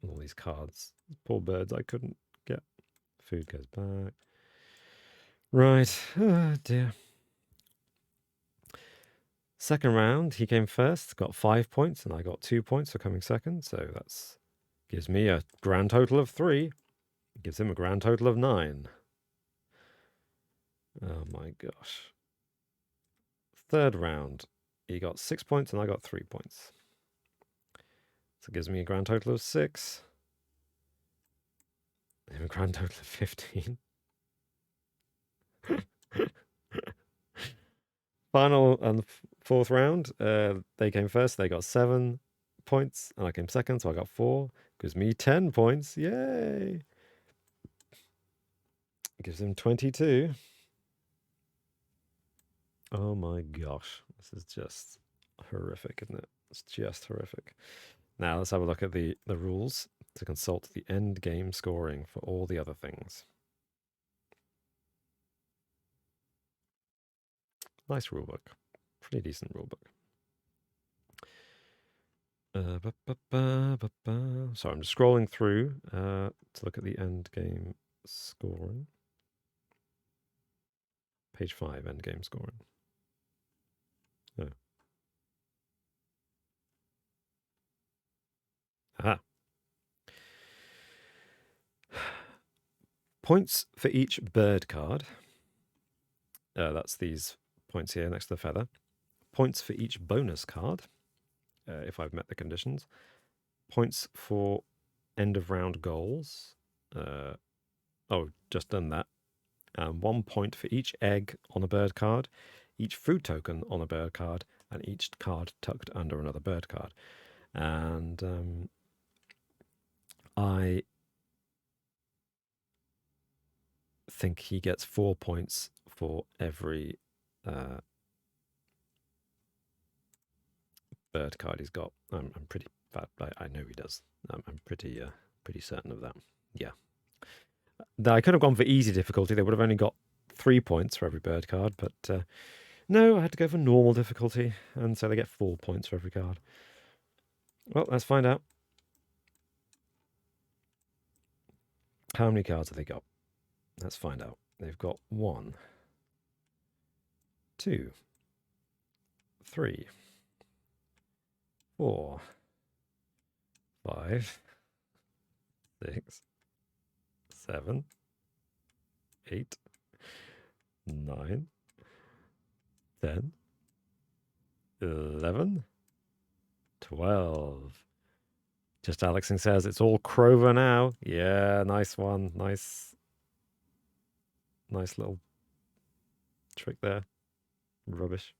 All these cards. Poor birds I couldn't get. Food goes back. Right. Oh, dear. Second round, he came first, got 5 points, and I got 2 points for coming second. So that's gives me a grand total of 3. Gives him a grand total of 9. Oh my gosh. Third round, he got 6 points and I got 3 points. So it gives me a grand total of 6. And a grand total of 15. Final and fourth round, they came first. They got 7 points, and I came second, so I got 4. Gives me 10 points. Yay! Gives him 22. Oh my gosh, this is just horrific, isn't it? It's just horrific. Now let's have a look at the rules to consult the end game scoring for all the other things. Nice rulebook. Pretty decent rulebook. So I'm just scrolling through to look at the end game scoring. Page 5, end game scoring. Oh. Aha. Points for each bird card. That's these points here next to the feather. Points for each bonus card, if I've met the conditions. Points for end of round goals. Just done that. 1 point for each egg on a bird card, each food token on a bird card, and each card tucked under another bird card. And I think he gets 4 points for every bird card he's got. I'm pretty bad. I know he does. I'm pretty certain of that. Yeah. I could have gone for easy difficulty. They would have only got 3 points for every bird card, but no, I had to go for normal difficulty, and so they get 4 points for every card. Well, let's find out. How many cards have they got? Let's find out. They've got 1, 2, 3, 4, 5, 6, 7, 8, 9, 10, 11, 12. Just Alexing says it's all Crover now. Yeah, nice one. Nice little trick there. Rubbish.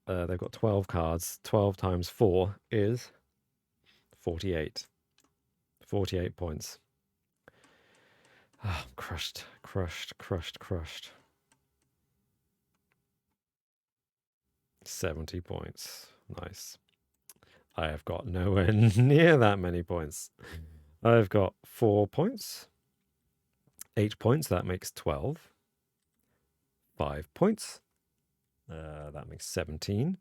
They've got 12 cards. 12 times 4 is 48. 48 points. Oh, crushed. 70 points. Nice. I have got nowhere near that many points. I've got 4 points. 8 points, that makes 12. 5 points, that makes 17.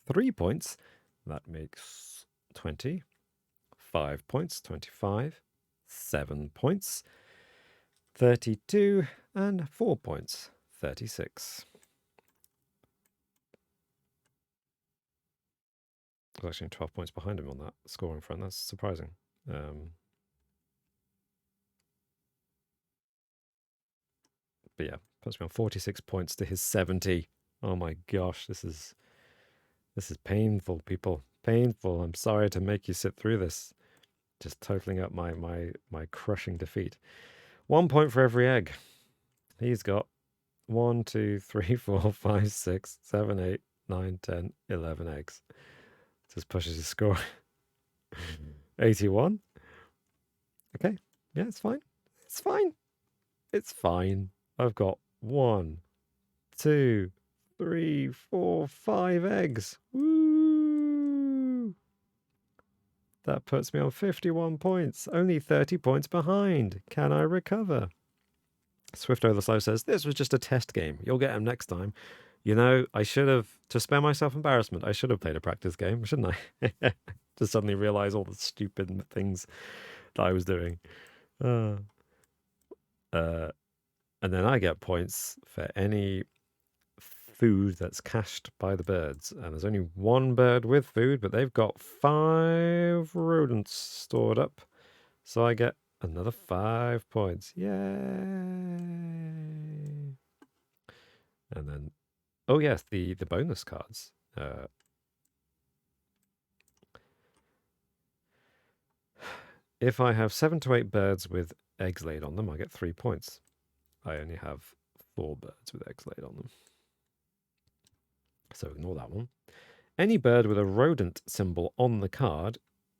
3 points, that makes 20. 5 points, 25. 7 points, 32. And 4 points, 36. I was actually 12 points behind him on that scoring front. That's surprising. But yeah, puts me on 46 points to his 70. Oh my gosh, this is painful, people. Painful. I'm sorry to make you sit through this. Just totaling up my crushing defeat. 1 point for every egg. He's got 1, 2, 3, 4, 5, 6, 7, 8, 9, 10, 11 eggs. Just pushes his score. 81. Okay. Yeah, it's fine. It's fine. It's fine. I've got 1, 2, 3, 4, 5 eggs. Woo! That puts me on 51 points. Only 30 points behind. Can I recover? Swift Over the Slow says, this was just a test game. You'll get him next time. You know, I should have, to spare myself embarrassment, I should have played a practice game, shouldn't I? To suddenly realize all the stupid things that I was doing. And then I get points for any food that's cached by the birds. And there's only one bird with food, but they've got 5 rodents stored up. So I get another 5 points. Yay! And then, oh yes, the bonus cards. If I have 7 to 8 birds with eggs laid on them, I get 3 points. I only have 4 birds with eggs laid on them. So ignore that one. Any bird with a rodent symbol on the card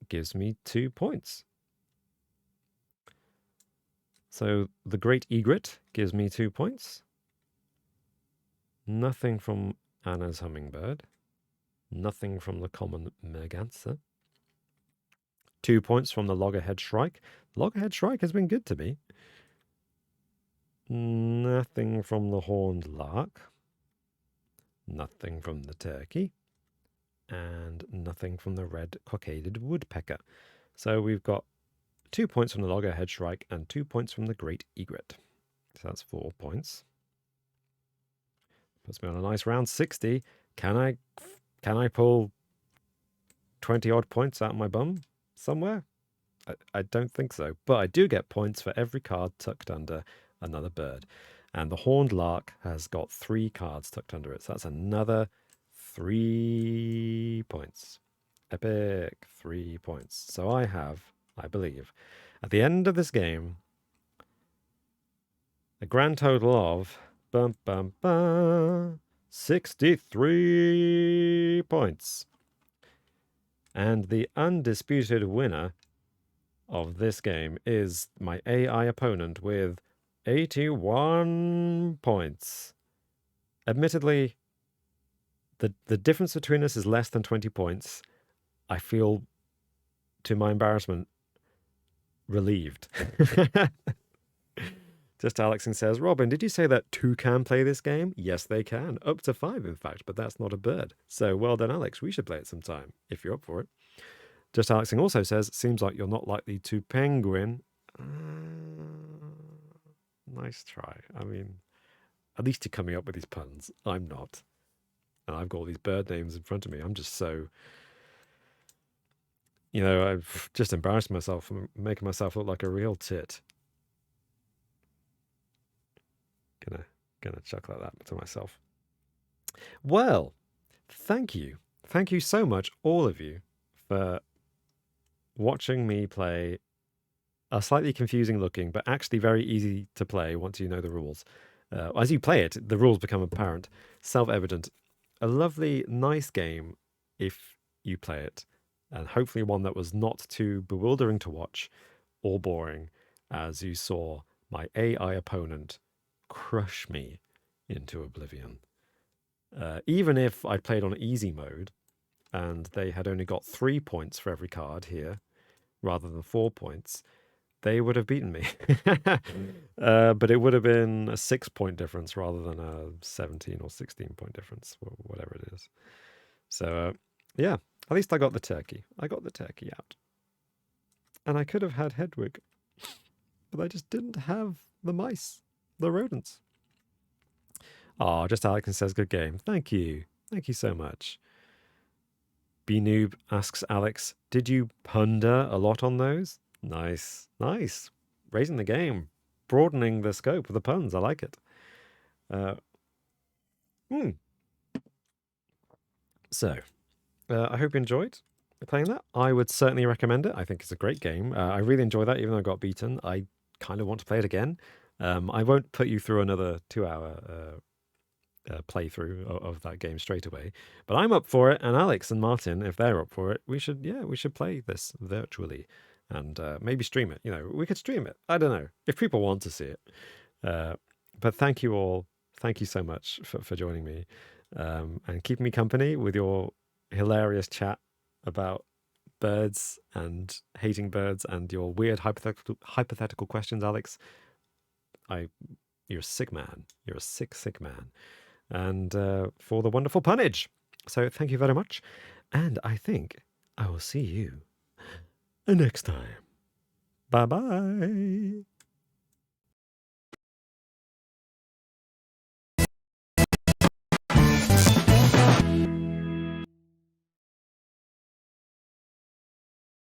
gives me 2 points. So the great egret gives me 2 points. Nothing from Anna's hummingbird. Nothing from the common merganser. 2 points from the loggerhead shrike. Loggerhead shrike has been good to me. Nothing from the horned lark. Nothing from the turkey. And nothing from the red cockaded woodpecker. So we've got 2 points from the loggerhead shrike and 2 points from the great egret. So that's 4 points. Puts me on a nice round 60. Can I pull 20 odd points out of my bum somewhere? I don't think so. But I do get points for every card tucked under another bird. And the horned lark has got 3 cards tucked under it. So that's another 3 points. Epic 3 points. So I have, I believe, at the end of this game, a grand total of 63 points. And the undisputed winner of this game is my AI opponent with 81 points. Admittedly, the difference between us is less than 20 points. I feel, to my embarrassment, relieved. Just Alexing says, Robin, did you say that 2 can play this game? Yes, they can. Up to 5, in fact, but that's not a bird. So well done, Alex. We should play it sometime, if you're up for it. Just Alexing also says, seems like you're not likely to penguin. Nice try. I mean, at least you're coming up with these puns. I'm not. And I've got all these bird names in front of me. I'm just so... You know, I've just embarrassed myself and making myself look like a real tit. Gonna chuckle at that to myself. Well, thank you. Thank you so much, all of you, for watching me play a slightly confusing looking, but actually very easy to play once you know the rules. As you play it, the rules become apparent, self-evident. A lovely, nice game if you play it, and hopefully one that was not too bewildering to watch or boring as you saw my AI opponent crush me into oblivion. Even if I played on easy mode and they had only got 3 points for every card here rather than 4 points, they would have beaten me. But it would have been a 6-point difference rather than a 17 or 16-point difference, or whatever it is. So, yeah, at least I got the turkey. I got the turkey out. And I could have had Hedwig, but I just didn't have the mice, the rodents. Oh, just Alex and says good game. Thank you. Thank you so much. B Noob asks Alex, did you ponder a lot on those? Nice. Nice. Raising the game. Broadening the scope of the puns. I like it. Uh, hmm. So, I hope you enjoyed playing that. I would certainly recommend it. I think it's a great game. I really enjoy that, even though I got beaten. I kind of want to play it again. I won't put you through another 2 hour playthrough of that game straight away, but I'm up for it. And Alex and Martin, if they're up for it, we should play this virtually and maybe stream it. You know, we could stream it. I don't know if people want to see it. Uh, but thank you all. Thank you so much for joining me and keeping me company with your hilarious chat about birds and hating birds and your weird hypothetical questions, Alex. I, you're a sick man. You're a sick man. And for the wonderful punnage. So thank you very much. And I think I will see you next time. Bye bye.